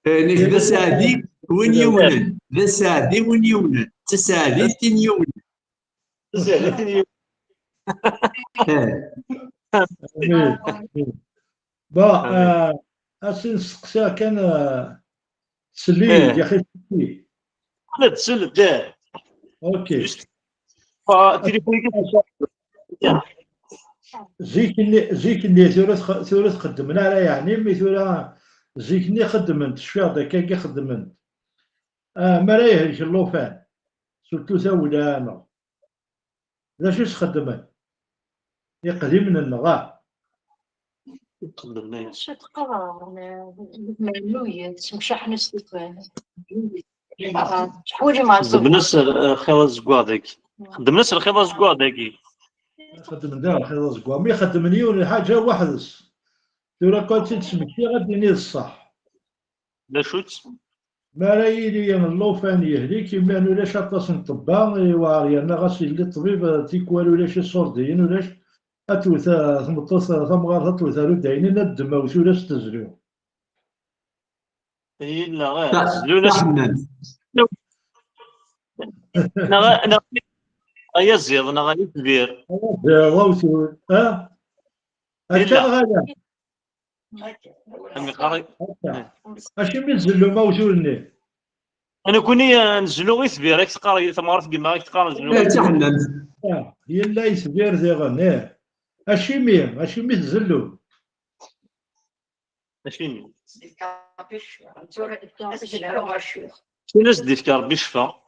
نيك ذا سعدي وين يولد، ذا سعدي وين يولد، تسعدي تين يولد. امين. با اسين سقسا كان سليد يا اخي سليد. سلد اوكي. جوست تليفوني زيك اللي ثورة خدمنا على يعني مي ثورة زيك اللي خدمت شفيع داك كي خدمت ما لا يهلك اللوفان سورتو ثولا انا لا شوش خدمت يقدم من النغا شو تقرا معنوية تمشح نستفان حوايج مع خدمنا الزوج خير زكوادك خدمنا خير زكوادك خدم دار خير زكوا مي خدمني ولا حاجة واحد ثورة كنت تسمكي غادي الصح لا شوت ما لا يلي اللوفان يهلك يما ولا شاطاس نطبا واريانا غاسي اللي الطبيب تيكوال ولا شي صوردين ولاش اتوثا ثمطوس ثمغار اتوثا ردين الدم ولا استزلو لا غير زلونا حمام انا يزيد انا غادي كبير واوتو هكا لا غادا امي قريب اشي من زلو موجودني انا كوني نزلو غير كبير راك تقرا ثم عرفت كيما راك تقرا نزلو غير حمام هي لا يسبير ذي غناه اشي من زلو ماشي الكابيش شي ناس دي في ربي شفا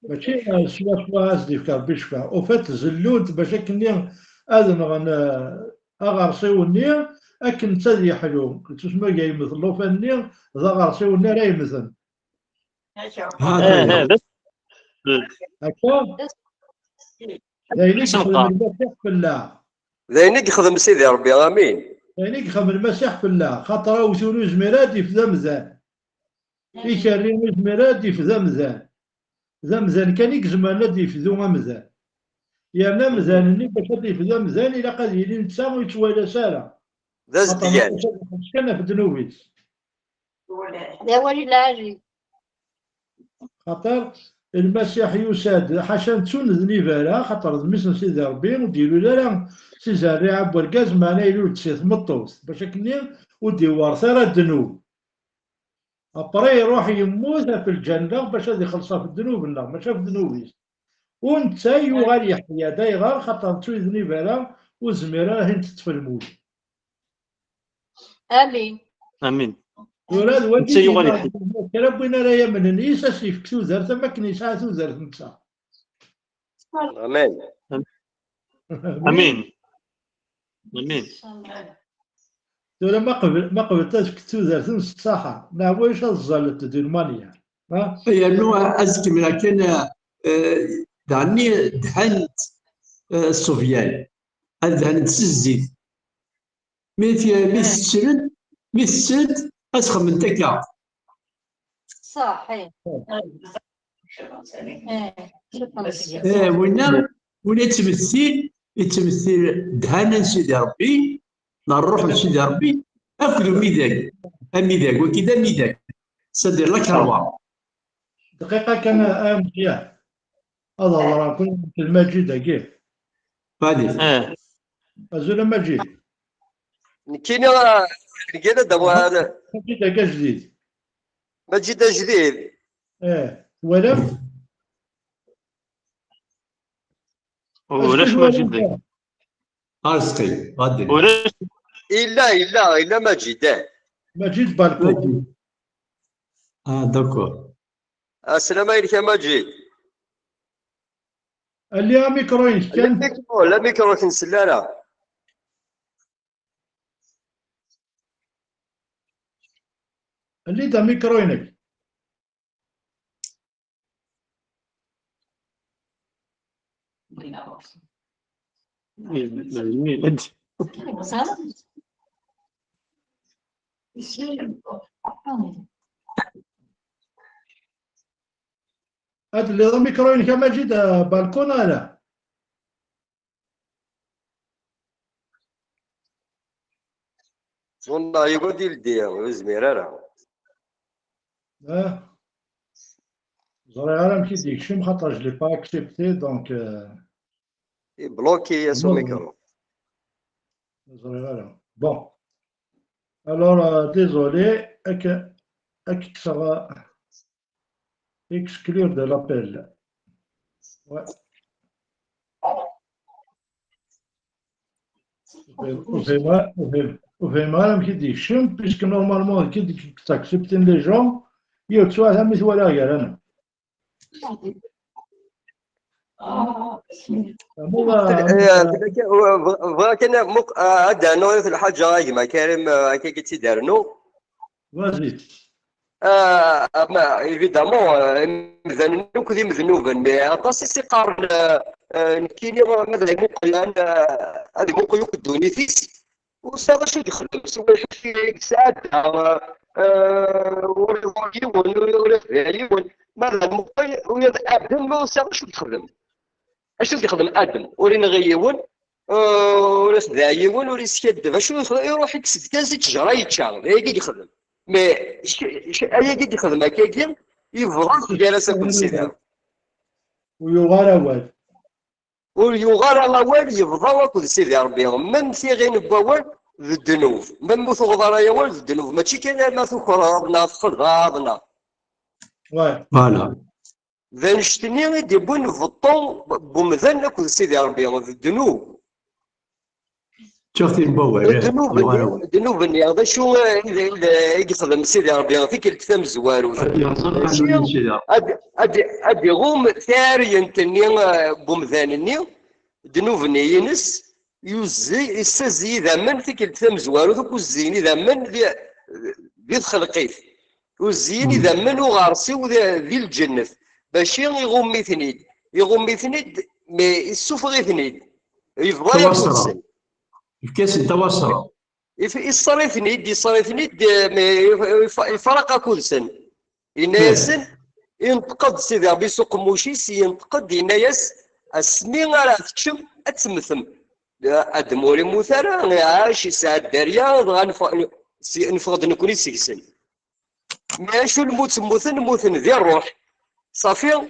ماشي شوا ازدي في كربيشفا وفات زلوت باش كني اذن اغرسيوني اكن تذي حلو تسمى جاي مثل لو فني ذا غرسيوني راي مثل هذا هذا هكا ذينيك خدم المسيح في الله ذينك يخدم سيدي ربي امين. ذينيك خدم المسيح في الله خاطر وثولو زميراتي في ذمزان يكريم زميراتي في ذمزان كان يكزمان في ذو ممزان يا ممزان اللي باش في ذمزان الى قد يلي نتسا ويتوالى سالا ذا زديان. كان في دنوبيس لا ولي العاجي خاطر المسيح يساد حاشا تسون ذنيفالا خاطر مثل سيدي ربي وديروا لا سي زريعه بوالكاز معنا يلو تسيث مطوس باش كني وديوار ثرى الذنوب ابري يروح يموت في الجنه باش هذه يخلصها في الذنوب لا ماشي في ذنوبيس وانت يغال يحيى دايغار خاطر تسوي ذنيفالا وزميره هين تطفي الموت امين امين ولاد انت يغال يحيى كلام بينا لا يمن نيسا سيف كتوزر ثم كنيسه توزر نتا امين امين امين ولا ما قبل كتوزر ثم الصحة لا واش الزلت دي المانيا ها يعني أزكي من كان دعني دهنت الصوفيان دهنت الزيت مثل أسخن من تكا صحيح وين يتمثل دهنا سيدي ربي نروح لسيدي ربي أكلوا ميداك أميداك وكذا ميداك صدر لك أرواح دقيقة كان مزيان هذا راكم المجيد كيف هذه أزول مجيد كاين كاين دابا هذا مجيد جديد مجيد جديد. ولم ولاش ما جدك أرزقي غادي ولاش الا مجيد. مجيد بالكو دكور السلام عليك يا مجيد. اللي ميكروين كان لا ميكرو كنسلا لا اللي دا ميكروينك هاد اللي ميكروين كما جيت بالكون لا والله يقول يلدي وزمير راه زري على مشي ديك شي خاطر جو لي با اكسبتي دونك بلوكي يا سو ميكرو. زري على بون الور ديزولي اك سافا اكسكلور دو لابيل وفهمها لهم كي ديك شم بيسك نورمالمون كي ديك تاكسبتين لي جون يوتسوا هذا مش ولا غير انا ولكن عندنا نوع في الحاجه ما كريم كي قلتي دارنو فازي ما ايفيدامون مذنب كذي مذنوب مي اطاس سيقارن كاين مثلا ممكن هذه ممكن يقدوني فيس وصافا شو يخدم سوا شي ساعه ولا يون مثلا ممكن ولا ادم وصافا شو يخدم اش يخدم ادم ورينا غيون ولا دايون ولا سكد فاشو يروح يكسد كاس تجرى يتشاغل هيك يخدم مي اي قد يخدم هكاكي يفضل جالس كل سيدي ويغار واد ويغار على واد يفضل كل سيدي ربي من في غير بوال الذنوب من بثغضر يا ولد الذنوب ماشي كان ما ثكرابنا خضابنا فوالا ذا نشتني غيدي بون فطون بمذن كل سيدي ربي الذنوب شفتي المبوع الذنوب هذا شو يخدم سيدي ربي فيك الكتاب زوار ادي غوم ثاري انتني بومذانني ذنوبني ينس يوزي يستزي ذا من فيك الكتاب زوار وذوك الزيني ذا من ذي خلقيت والزيني ذا من وغارسي وذي الجنة باش يغومي ثنيد مي يسوفغي ثنيد يفضل يقول الكاس التوصل يصرفني يفرق كل سن يناسن ينتقد سيدي ربي سوق موشيس ينتقد ينايس اسمي راه تكشم اتمثم ادموري مثلا عاش يسعد دريا نفقد نكوني سيكسن ماشي الموت ذي الروح صافي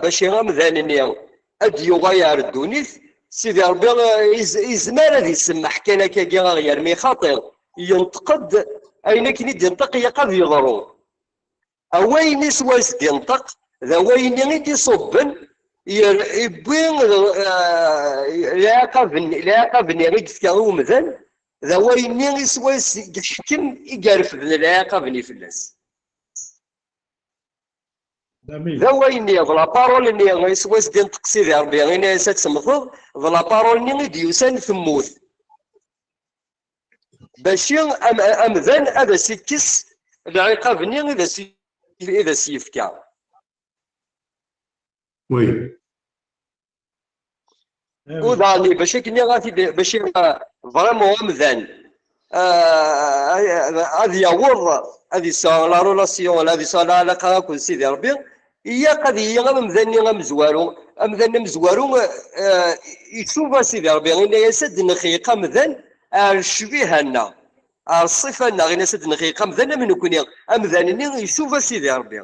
باش مذانني اديو غير الدونيث سيدي ربي يزمر هذا يسمح كان كاكي غير مي خاطر ينتقد اين كي ينطق يقاد يضرو اوين سواس ينطق ذا وين يدي صبن يبين لا بني غير تكاو مثلا ذا وين سواس يحكم يقارف لا بني في الناس ذا وين لا بارول اني غيسواس ديال تقصير ربي غير ناس تسمثض لا بارول اني ديوسان ثموت باش امذن هذا سيكس العقاب اني اذا سيفكا وي وضعني باش كني غادي باش فريمون امذن هذه يور هذه لا رولاسيون هذه صالة علاقه كل سيدي ربي هي قضيه غمزوارو مزوارو يشوف سيدي ربي غير يسد نخيقه مذن الشبيه لنا الصفه لنا غير يسد نخيقه مذن من يكون امذنني يشوف سيدي ربي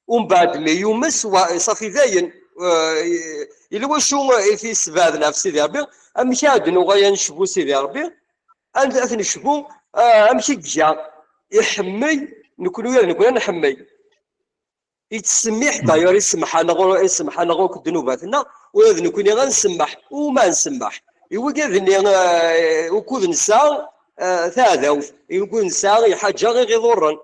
ومن بعد ما يمس صافي ذاين إلا شو في سبادنا في سيدي ربي امشاد نغيا نشبو سيدي ربي انت نشبو امشي جا يحمي نكون نحمي يتسمح داير يسمح انا غوك الذنوباتنا وهذا نكون غنسمح وما نسمح يوقفني وكود نساء ثاذا يقول نساء حاجه غير يضرن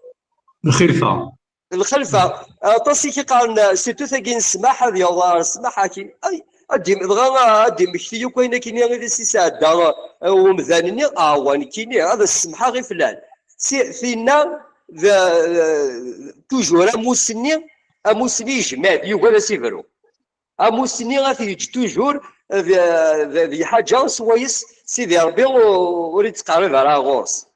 الخلفه طاسي كي قال سيتو ثاقي نسمح هذه يضار نسمح كي اي ادي دغا ادي مشتي كاين كاين غير سي ساعه ومذانني وان كاين هذا السمحه غير فلان فينا توجور اموسني جمال يقول سيفرو اموسني غادي توجور ذي حاجه سويس سيدي ربي وريد تقرب على غورس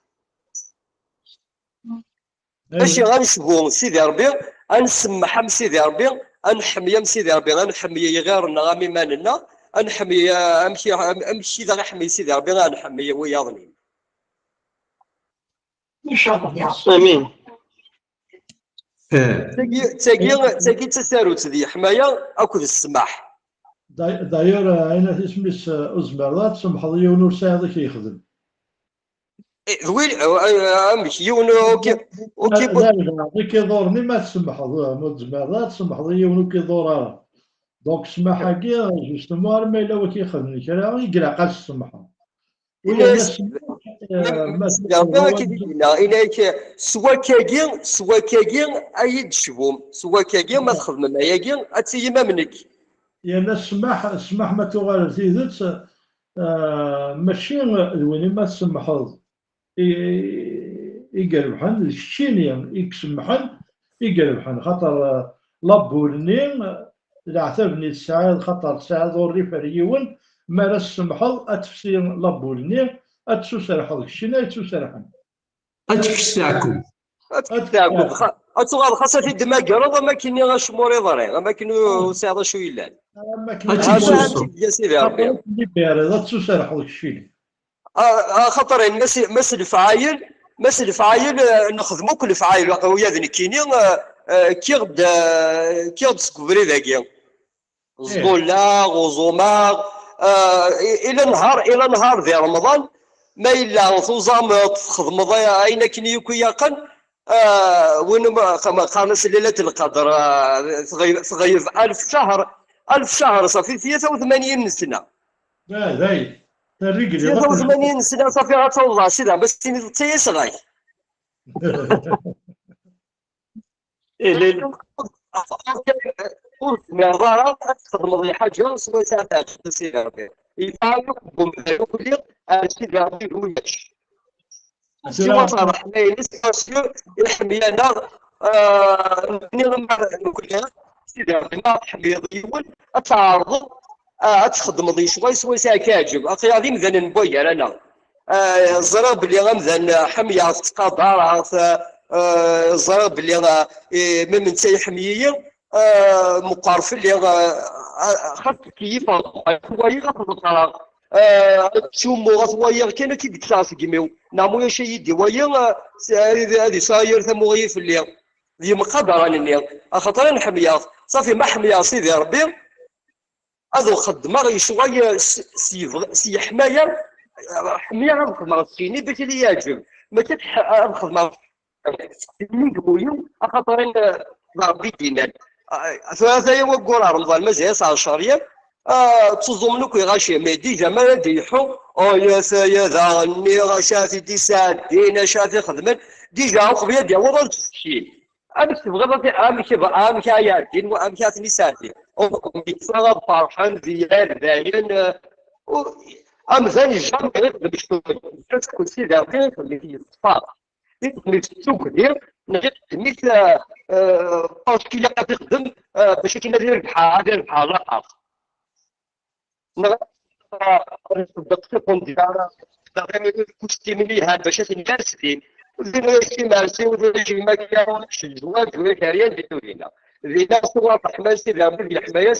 باش غنشبو سيدي ربي انسمح سيدي ربي، انحمي سيدي ربي، غنحمي غيرنا غامي مالنا، انحمي امشي ذا غنحمي سيدي ربي، غنحمي وياضني. ان شاء الله. امين. تاكي تساروت ذي حمايه اكو السماح. داير اين اسميس ازمر تسمحوا لي ونور ساعه كيخدم. وين امشي يونو اوكي لا كيدورني ما تسمحوا مزمر تسمحوا لي ونور كيدور. دونك سماحه كي جوستومون ما الا هو كيخدم كرا يقرا قاس السماحه. ولا إليك سوا كاكين أيد شبوم سوا كاكين ما تخدم ما ياكين أتي ما منك. يا ناس سمح ما تغير زيدت ماشي وين ما تسمحوا يقربحن الشينيان يكسمحن يقربحن خاطر لابولني العتبني الساعة خاطر ساعة دوري فريون ما رسمحوا أتفسير لابولني أتسوسرحوا الشينا يتسوسرحن أتكساكم أتغال خاصة في الدماغ رضا ما كاين غاش موري ضري ما كاين ساعة شو يلان أتكسوسو سيدي ربي أتسوسرحوا الشينا خاطر مسل فعايل نخدمو كل فعايل ويا ذني كيني كيغد سكوفري ذاكيا زغولا غوزوماغ الى نهار ذي رمضان ما الا توزام تخدم اين كني يقن وين ما قامس ليله القدر تغيب 1000 شهر صافي 83 سنه. لا 83 سنه صافي غتوضع سيدي بس تي صغير. معذرة تخدم لي حاجة سوا ساعات سيدي ربي يفعلوا كل سيدي ربي وياش سوا صراحة ما ينسى الحميانة نقول لها سيدي ربي ما تحمي ضيول أتعرض تخدم لي شوي سوا ساعة كاجب أخي غادي مثلا نبويا أنا الزراب اللي غمثلا حمية تقاطع الزراب اللي من تاي حمية مقارف اللي خاص كيف هواي غتلقى تشومو غتواير كاين كي قلت كيميو نعمو شي يدي وايا هذه صاير ثموغي في الليل ذي مقدره الليل خاطر نحميا صافي ما حميا سيدي ربي هذا خدمه شويه سي حمايه حمايه غنخدم سيني باش اللي يعجب ما كتخدم من قبويو خاطر ربي دينا ثلاثة يوم قرار رمضان مازال 19 يوم تظن كي غاشي ما ديجا ما ديحو او يا سيدا ني غاشاتي دي سادين شاتي خدمن ديجا قبيله ديال ورا شي امس تبغى امك يا دين وامك تني ساتي او بيصرا فرحان ديال داين امزان الجامع باش تكون سيدا اللي هي الصفار اللي السوق ديال نجد مثل باسكو اللي غادي تخدم باش كيدير بحال لاحق كوستيميلي هاد باش تنكاسين ودينا شي مارسي ودينا شي ماكيا شي الزواج ولا كاريان بدورينا لينا صور حماس ديال الحمايه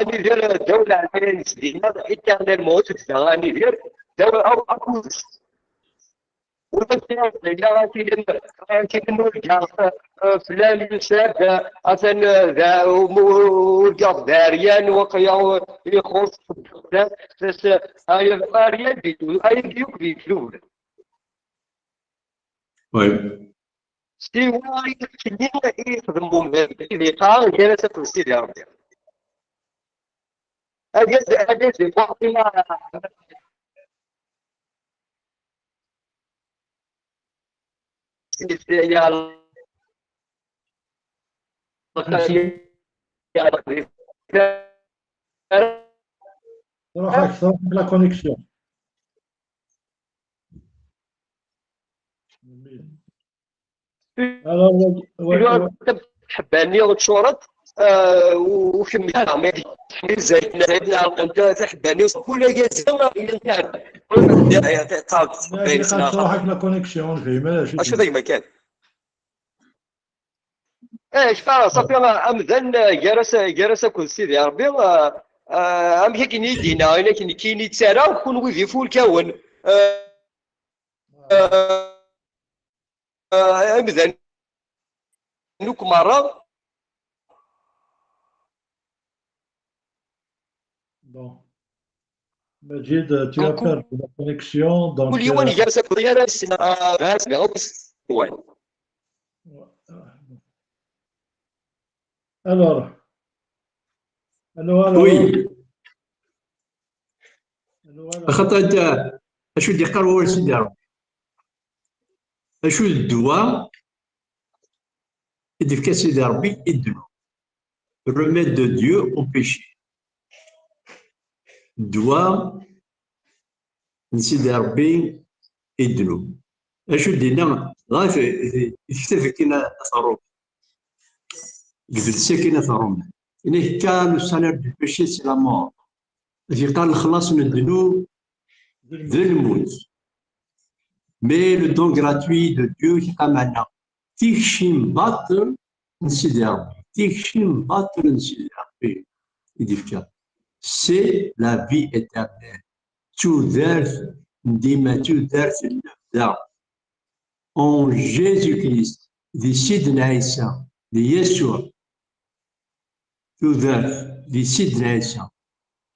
اني ديال الدوله على سدينا ايترنال موت غادي ندير دوله او اكوز وبالتالي إذا كاين رجال فلان يساب مثلا ذا ورجال داريان وقيا يخص بس هاي الداريان بيدو هاي ديوك بيدو وي سيوا كاين يخدموا اللي قال جالسه في السيد يا ربي هذا فاطمه يا صراحة لا كونيكسيون حباني وتشورت وكملها ما تحمل زيدنا انت تحباني كل جازم الى صراحة لا كونيكسيون في ماشي اش ذاك ما كان ايش قال صافي امذن جالس كل سيدي ربي ام كاين يدينا انا كاين يتسارى كون ويدي فول كون امذن نوك مره Bon. Majid, tu as perdu la connexion, donc كل يوم جالس كل يوم بس alors, alors, وي alors, خاطر انت اشو دي قروا سيدي ربي اشو الدواء يدير سيدي ربي يدلو remède de Dieu au péché الدواء سيدي ربي يدلو اشو دينا غاف يكتب كينا ثروب قبل ساكنة ثروب إنه كان السالير دو بيشي سي لا مور في قال الخلاص من الذنوب ذي الموت مي لو دون غراتوي دو ديو كي قام معنا تيكشي مباطل نسيدي ربي تيكشي مباطل نسيدي ربي يدير سي لا في éternelle تودارت ديما تودارت النبذة en Jésus-Christ دي سيدنا عيسى دي يسوع تودارت دي سيدنا عيسى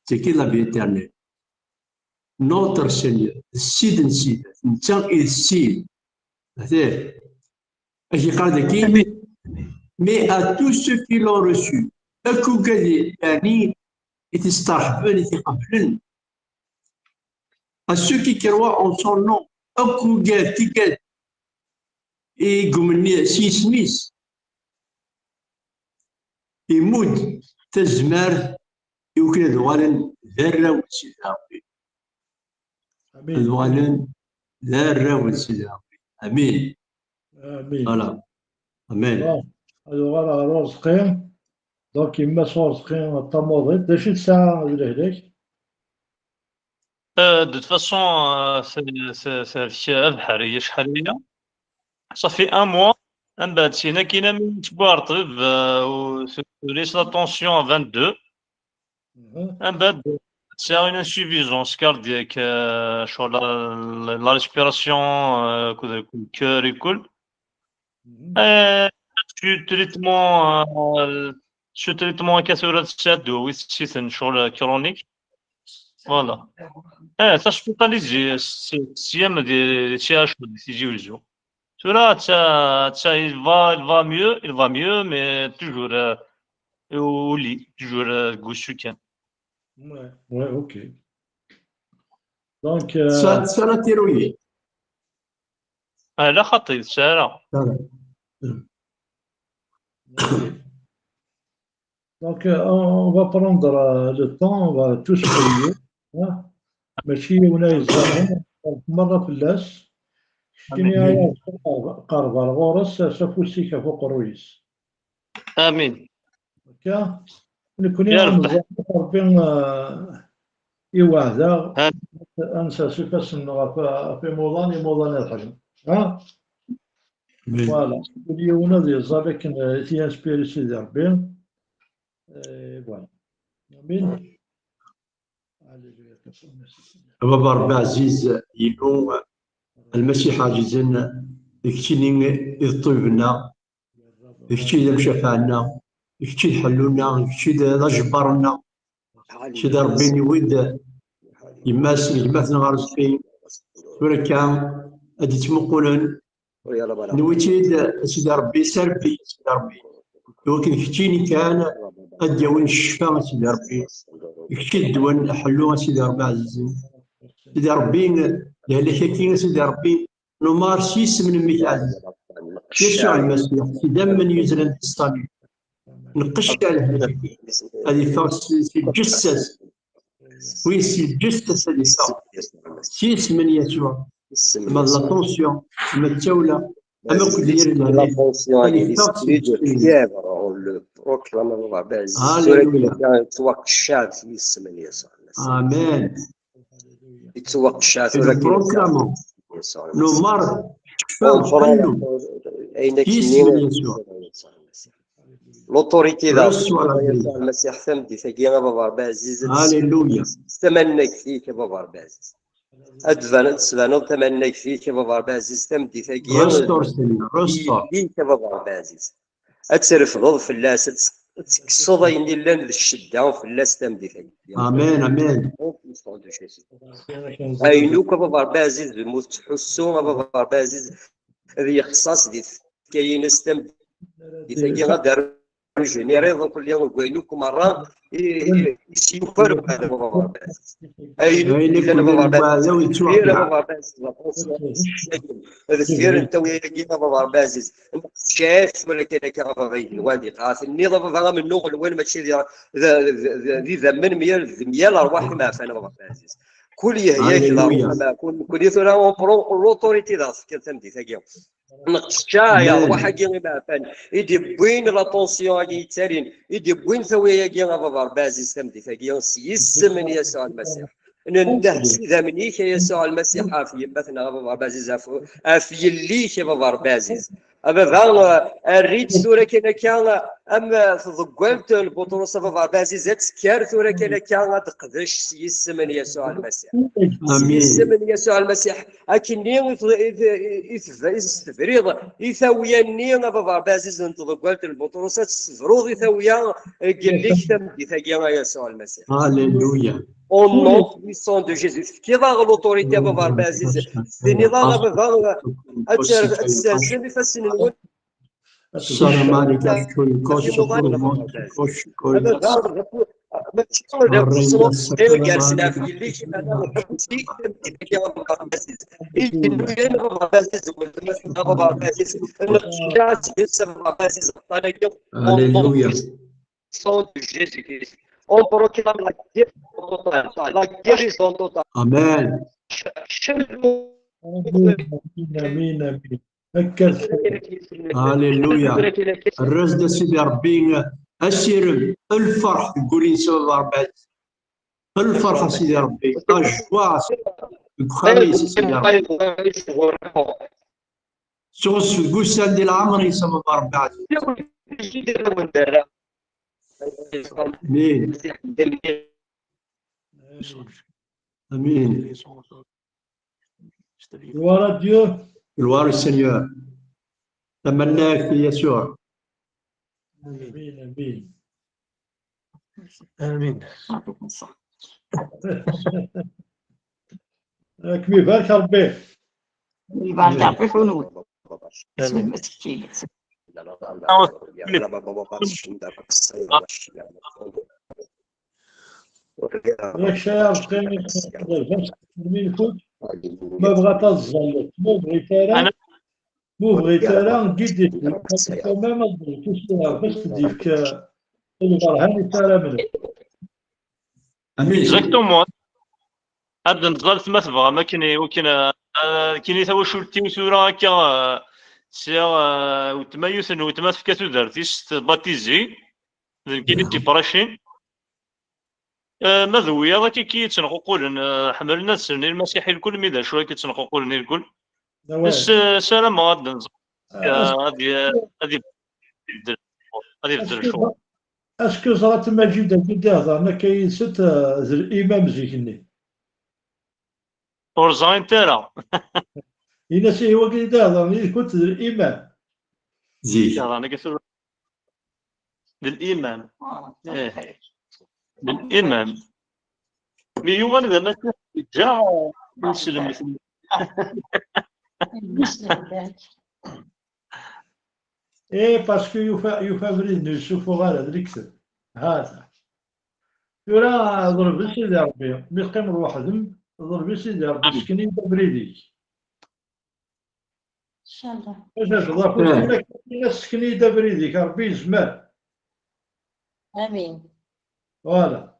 c'est qui la vie éternelle notre Seigneur السيد نسيد نتا السيد هذا اجي قال ذاك mais à tous ceux qui l'ont reçu اكو قال يعني يتسترحبون يتقبلون à ceux qui croient en son nom اكو قال كي قال يقومني سي سميس يمود تزمار يمكن دوالن ذره وسيد ربي Amen. دوالن ذره وسيد ربي امين Amen. فوالا امين Bon, alors, alors, رزقين دونك يما سو رزقين الطموضيت داش الساعة لهداك دو فاسون سي بحريه شحال هي صافي ان موا من بعد سينا كاينه من تبارطب ليس لا طونسيون 22 من بعد سي اون انسوفيزونس كاردياك شغل لا ريسبيراسيون الكور يكل شو تريتمون كاسورة تشادو ويستيسن شغل كرونيك فوالا تا شبيطاليزي سيام دي تي اش تيجي ويجو سورا تا il va mieux mais toujours au lit toujours gauche كان Ouais, ok. Donc, سنة تيروية لا خطي سارة donc on va prendre le temps, on va tous prier. Hein? ماشي ونا يزرعون مرة في اللاس شكيني قارب الغورس سفوسيكا فوق الرويس. امين هكا نكوني يا رب. ربي يوعدا انسى سفاس في موضان الحجم ها فوالا اليوم ديال زابك تي انسبيري سيدي ربي فوالا امين بابا ربي عزيز يكون المسيح عاجزنا يكتيني يطيبنا يكتي مشافعنا يكتي حلونا يكتي جبرنا سيدي ربي يود يماثل غارسكي ولكن هادي تمقولن نويتيد سيدي ربي سربي سيدي ربي ولكن كتيني كان اديون الشفاء سيدي ربي يكتي الدوان حلوها سيدي ربي عزيز سيدي ربي لهلا كاين سيدي ربي نمار 6 من ميت عزيز يسوع المسيح سيدي من يزرن الصليب نقش على هذه فاس الجثث ويسي الجثث هذه سيس من يسوع ما لا طونسيون ما التولة اما كل ديال لا طونسيون هي الفيبر او لو بروكلام الله باز يتوقع الشعب في اسم يسوع امين يتوقع الشعب بروكلامون نو مار حلو اين يسوع لوطوريتي ذا رسول الله. يسوع المسيح ثمدي ثقي بابا ربي عزيز هاليلويا. تمنى فيك يا بابا ربي عزيز أدفن تمنى فيك يا بابا ربي عزيز ثمدي ثقي رستور سيدنا رستور. فيك يا بابا ربي عزيز أترفض في اللاس تكسض يني لان الشدة وفي اللاس تمدي ثقي امين امين. أينوك بابا ربي عزيز بموت تحسو بابا ربي عزيز هذه اختصاص دي كاين استمدي ثقي غادر جينيري كل يوم وينوك مرة يسيوفر بهذا بابا ربي عزيز عينك وهذا ويتوقع. الفير انت ويا بابا ربي عزيز شاف ولا كذا كذا الوادي قاف النظام بابا من نوع وين ماشي ذي ذمن ميال ارواح ما فانا بابا ربي عزيز كل يا كل يثرا اون لوطوريتي ذا كنتمدي ثقيل نقشايا وحاجي ما فان يدي بوين لا طونسيون اللي تارين يدي بوين ثويه كي بابا ربي عزيز تمدي ثقيل سيس من يسوع المسيح ننده سيدا منيك يا يسوع المسيح عافية مثلا بابا ربي عزيز عافية ليك يا بابا ربي عزيز أبدا الريت سورة كان أما في ضقلت البطرس بابا ربي عزيز تسكر سورة كان تقدش سيس من يسوع المسيح سيس من يسوع المسيح أكني يستفريض يثويني بابا ربي عزيز أنت ضقلت البطرس تسفروض يثويا قال لك ثمدي ثقيا يسوع المسيح. هاليلويا. Au nom puissant de Jésus. Qui va l'autorité بابا ربي عزيز c'est نضال بابا أتسلسل بفسن الود السلام عليكم كل كوش كوش كل هاليلويا. On proclame la guérison totale. Amen. امين امين. هاليلويا. الرزق سيدي ربي السير الفرح قولي سوا ربي الفرح سيدي ربي الجوا بخلي سيدي ربي سوس في قوسان ديال العمر يسمى ربي امين امين. ورا ديو الوار السنيور تمناك في يسوع. امين امين امين. كيف بالك ربي يبان تعرفي شنو اسم المسكين. ياك شايف خير مين فوت ما بغات الزلط مو بغيت انا قديت ما بغيتوش باش تديك البرهان تاع منك. امين. اكزاكتومون هاد نضل ثما تبغى ما كاين ثوا شولتي وسورة هكا سير وتمايوث وتما تفكاتو دارتيش باتيزي كاين تي براشين مذوية ذاك كي تنقول حملنا السنين المسيحي الكل ميدا شويه كتنقول الكل بس سلام غادي نزل غادي بدل شويه. اسكو صارت تما جدا كي هضرنا كاين ست الامام زيكني ورزاين ترى ينسي هو كي هضرني كنت الامام زيك انا كنت للامام للامام ميوان اذا ما جا نسلم ايه باسكو يفافرين نشوفوا غير هذا الكتاب هذا يرا ضرب سيدي ربي ميقيم روحهم ضرب سيدي ربي سكنين بريدي ان شاء الله. واش ضرب سكنين بريدي ربي زمان. امين. فوالا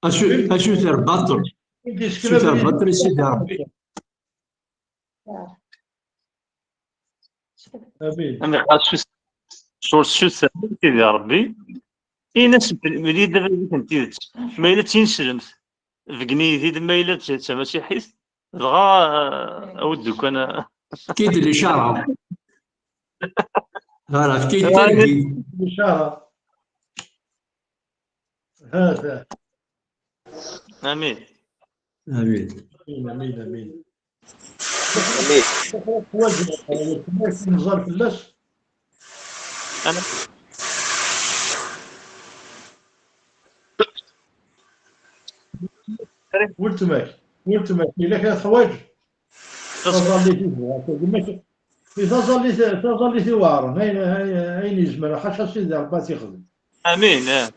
اشو تر بطل شو تر بطل سيدي ربي. امين. انا قاعد شو سيدي ربي اي ناس ملي دابا كنتي ما الا تنسلمت فكنيتي ما الا مسيحيت دغا اودك انا كيد الاشاره. فوالا كيد التركي الاشاره هذا امين. امين. امين امين امين. امين. وجه نزار فلاس انا ولتماك الا كانت حوايج تظل في وارن اين يزمر حاشا سيدي ربي يخدم. امين.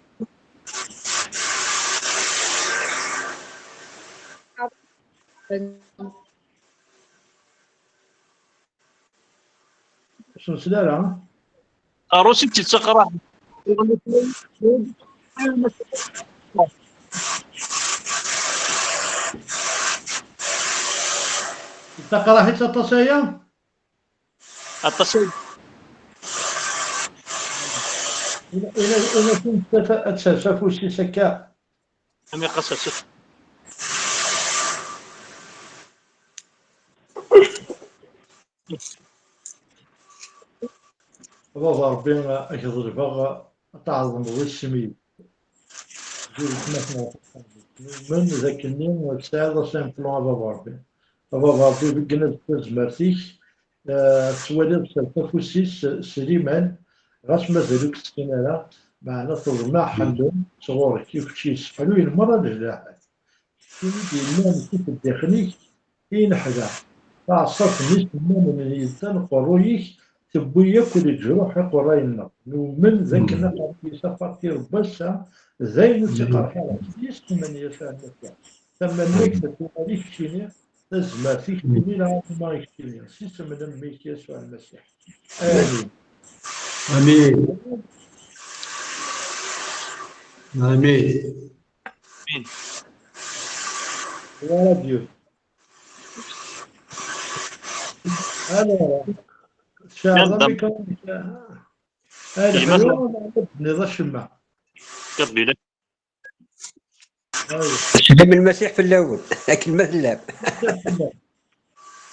شنو سلاله روسي تتقرا تقرا حتى التصايا التصوير. إلا كنت تسافر شي سكاء امين قصص. بابا ربي أكضربها تعظم السمي من ذاك النين وتساعد سامبلون بابا ربي. بابا ربي بقنا تزمرتيك توالي تفوسيس سليمان غاس مازالوك السكينة معنا تظمع حمدون صغورك كيف شي حلوين مرة لجلاحات كيف ديما كيف الداخلي كاين حدا تاع الصف نص من الانسان قرويك تبويا كل الجروح قراينا من ذاك النقر في سفر في ربسة زين تقر حالة يسكن من يشاء المكان تمنيك تتواليك شيني تزمر فيك تميل ما يكتيني سيس من الميك يسوع المسيح آمين امين. امين. يا راديو أنا شاغل بك أنا حلوة نضا الشمع قبل سلم المسيح في الاول لكن مثلا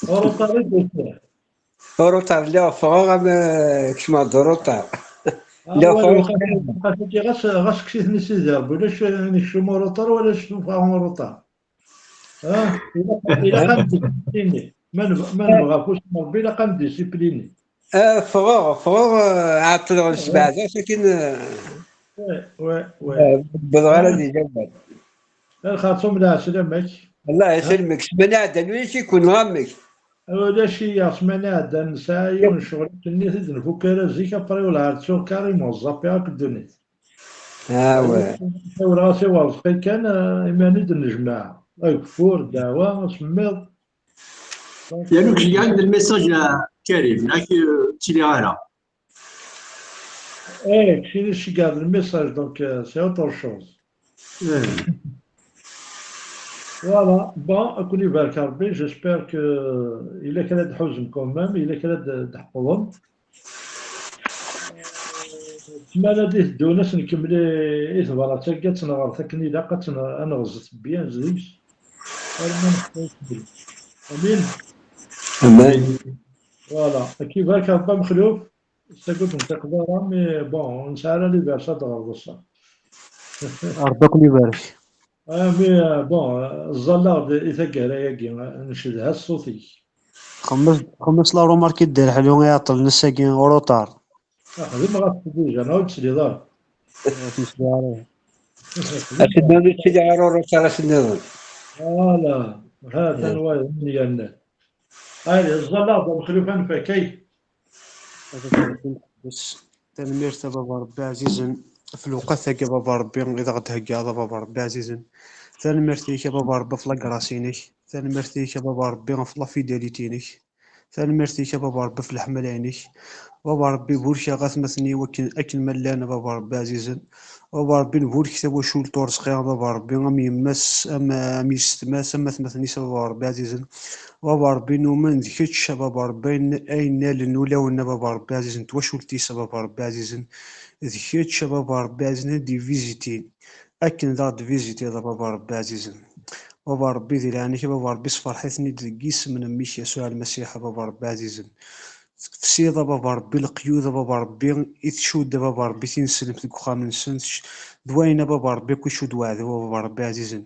ورطة رجل روتار لا فغا كشما روتار لا أول فغا خاطر غاس كشيت نسي درب ولاش نشو مروطر ولا شنو فاهم مروطر إلا قام ديسيبليني ما نبغى فوش ربي إلا قام ديسيبليني فغا عطل السبعة لكن وي بالغرض يجمل الخاطر من سلامك الله يسلمك سمعنا عدن ويش يكون غامك ولا شي يسمعنا هذا نساي ونشغل كني تدنفو كرا ابري ولا هرتسو كاري موظف ياك الدنيا وي راسي واثق كان إيماني د الجماعة كفور دعوة سميض يعني كي عند الميساج كريم هاك تيلي غالا كشي شي قاعد الميساج دونك سي اوتر شوز فوالا بون أكون يبارك ربي جيسبيغ كو إلا كان تحوزن كومام إلا كان تحفظهم تمالا ديه دونس نكملي إثبارا تاكا تنغر تاكني لاقا أنا غزت بيان زيش أمين أمان فوالا كي بارك ربي مخلوف استقلت نتقدر مي بون نسالة لي بارسا تغربصا ربكم يبارك. مي بون الزلاغ إثاكا ياكي نشدها الصوتي خمس لا روماركي دير حلو يعطل نساكين روطار. خدم غاتفوج أنا وتسلي دار تمشي عليه. أسنان تيلي روتار أسنان فوالا هذا هو ديالنا هاي الزلاغ مخلوف أنفا كي بس تنمير بابا ربي عزيزا في الوقت هكا بابا ربي إذا غتهكا بابا ربي عزيزا تنميرتيك بابا ربي في لاكراسينيك تنميرتيك بابا ربي في لافيداليتينيك تنميرتيك بابا ربي في الحملانيك بابا ربي بورشا غاثمثني وكن أكل ملانا بابا ربي عزيزا بابا ربي نقول كتاب وشو الطورس خير بابا ربي أم يمس أما ميستماس أما ثمثني بابا ربي عزيزا بابا ربي نومن ذكتش بابا ربي أين لنولا ونا بابا ربي عزيزا تواشولتيس بابا ربي عزيزا ذكتش بابا ربي عزيزا دي فيزيتين أكن ذا دي فيزيتي بابا ربي عزيزا بابا ربي ذي لعنيك بابا ربي صفر حيثني دقيس من ميش يسوع المسيح بابا ربي عزيزا تفسير بابا ربي القيود بابا ربي يتشود بابا ربي تنسلم في الكوخام نسنس دوينا بابا ربي كيشود وعد بابا ربي عزيزا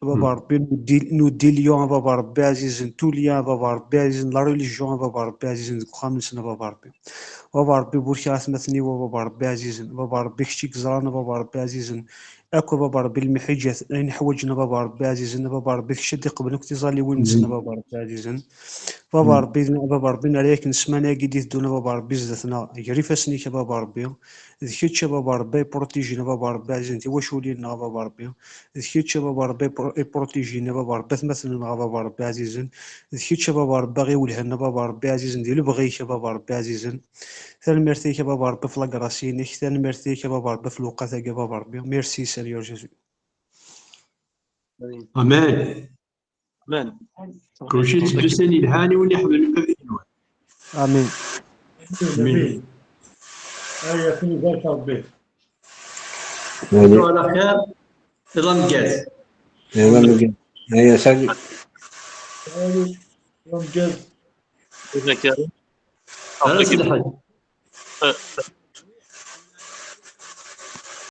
بابا ربي نودي اليوم بابا ربي عزيزا توليا بابا ربي عزيزا لا ريليجيون بابا ربي عزيزا كوخام نسنا بابا ربي بوركي عثمتني بابا ربي عزيزا بابا ربي كشتيك زرانا بابا ربي عزيزا اكو بابا ربي المحجة لين حوجنا بابا ربي عزيزا بابا ربي كشتي قبل اكتظالي وين نزلنا بابا ربي عزيزا بابا ربي عليك نسمعنا قديت دونا بابا ربي زدتنا يريفسني بابا ربي ذكيتش بابا ربي بروتيجينا بابا ربي عزيزا انت واش ولينا بابا ربي ذكيتش بابا ربي بروتيجينا بابا ربي مثلنا بابا ربي عزيزا ذكيتش بابا ربي غير ولهنا بابا ربي عزيزا ندير بغيك بابا ربي عزيزا ثاني ميرتيك بابا ربي في لاكراسينيك ثاني ميرتيك بابا ربي في الوقت بابا ربي ميرسي سيريور جيسو امان مان كلشي تدوسني الهاني وني حبل امين امين. هيا كل ذلك ربي. على خير يلا نجاز هيا سالي يوم جاز انا سيدي الحاج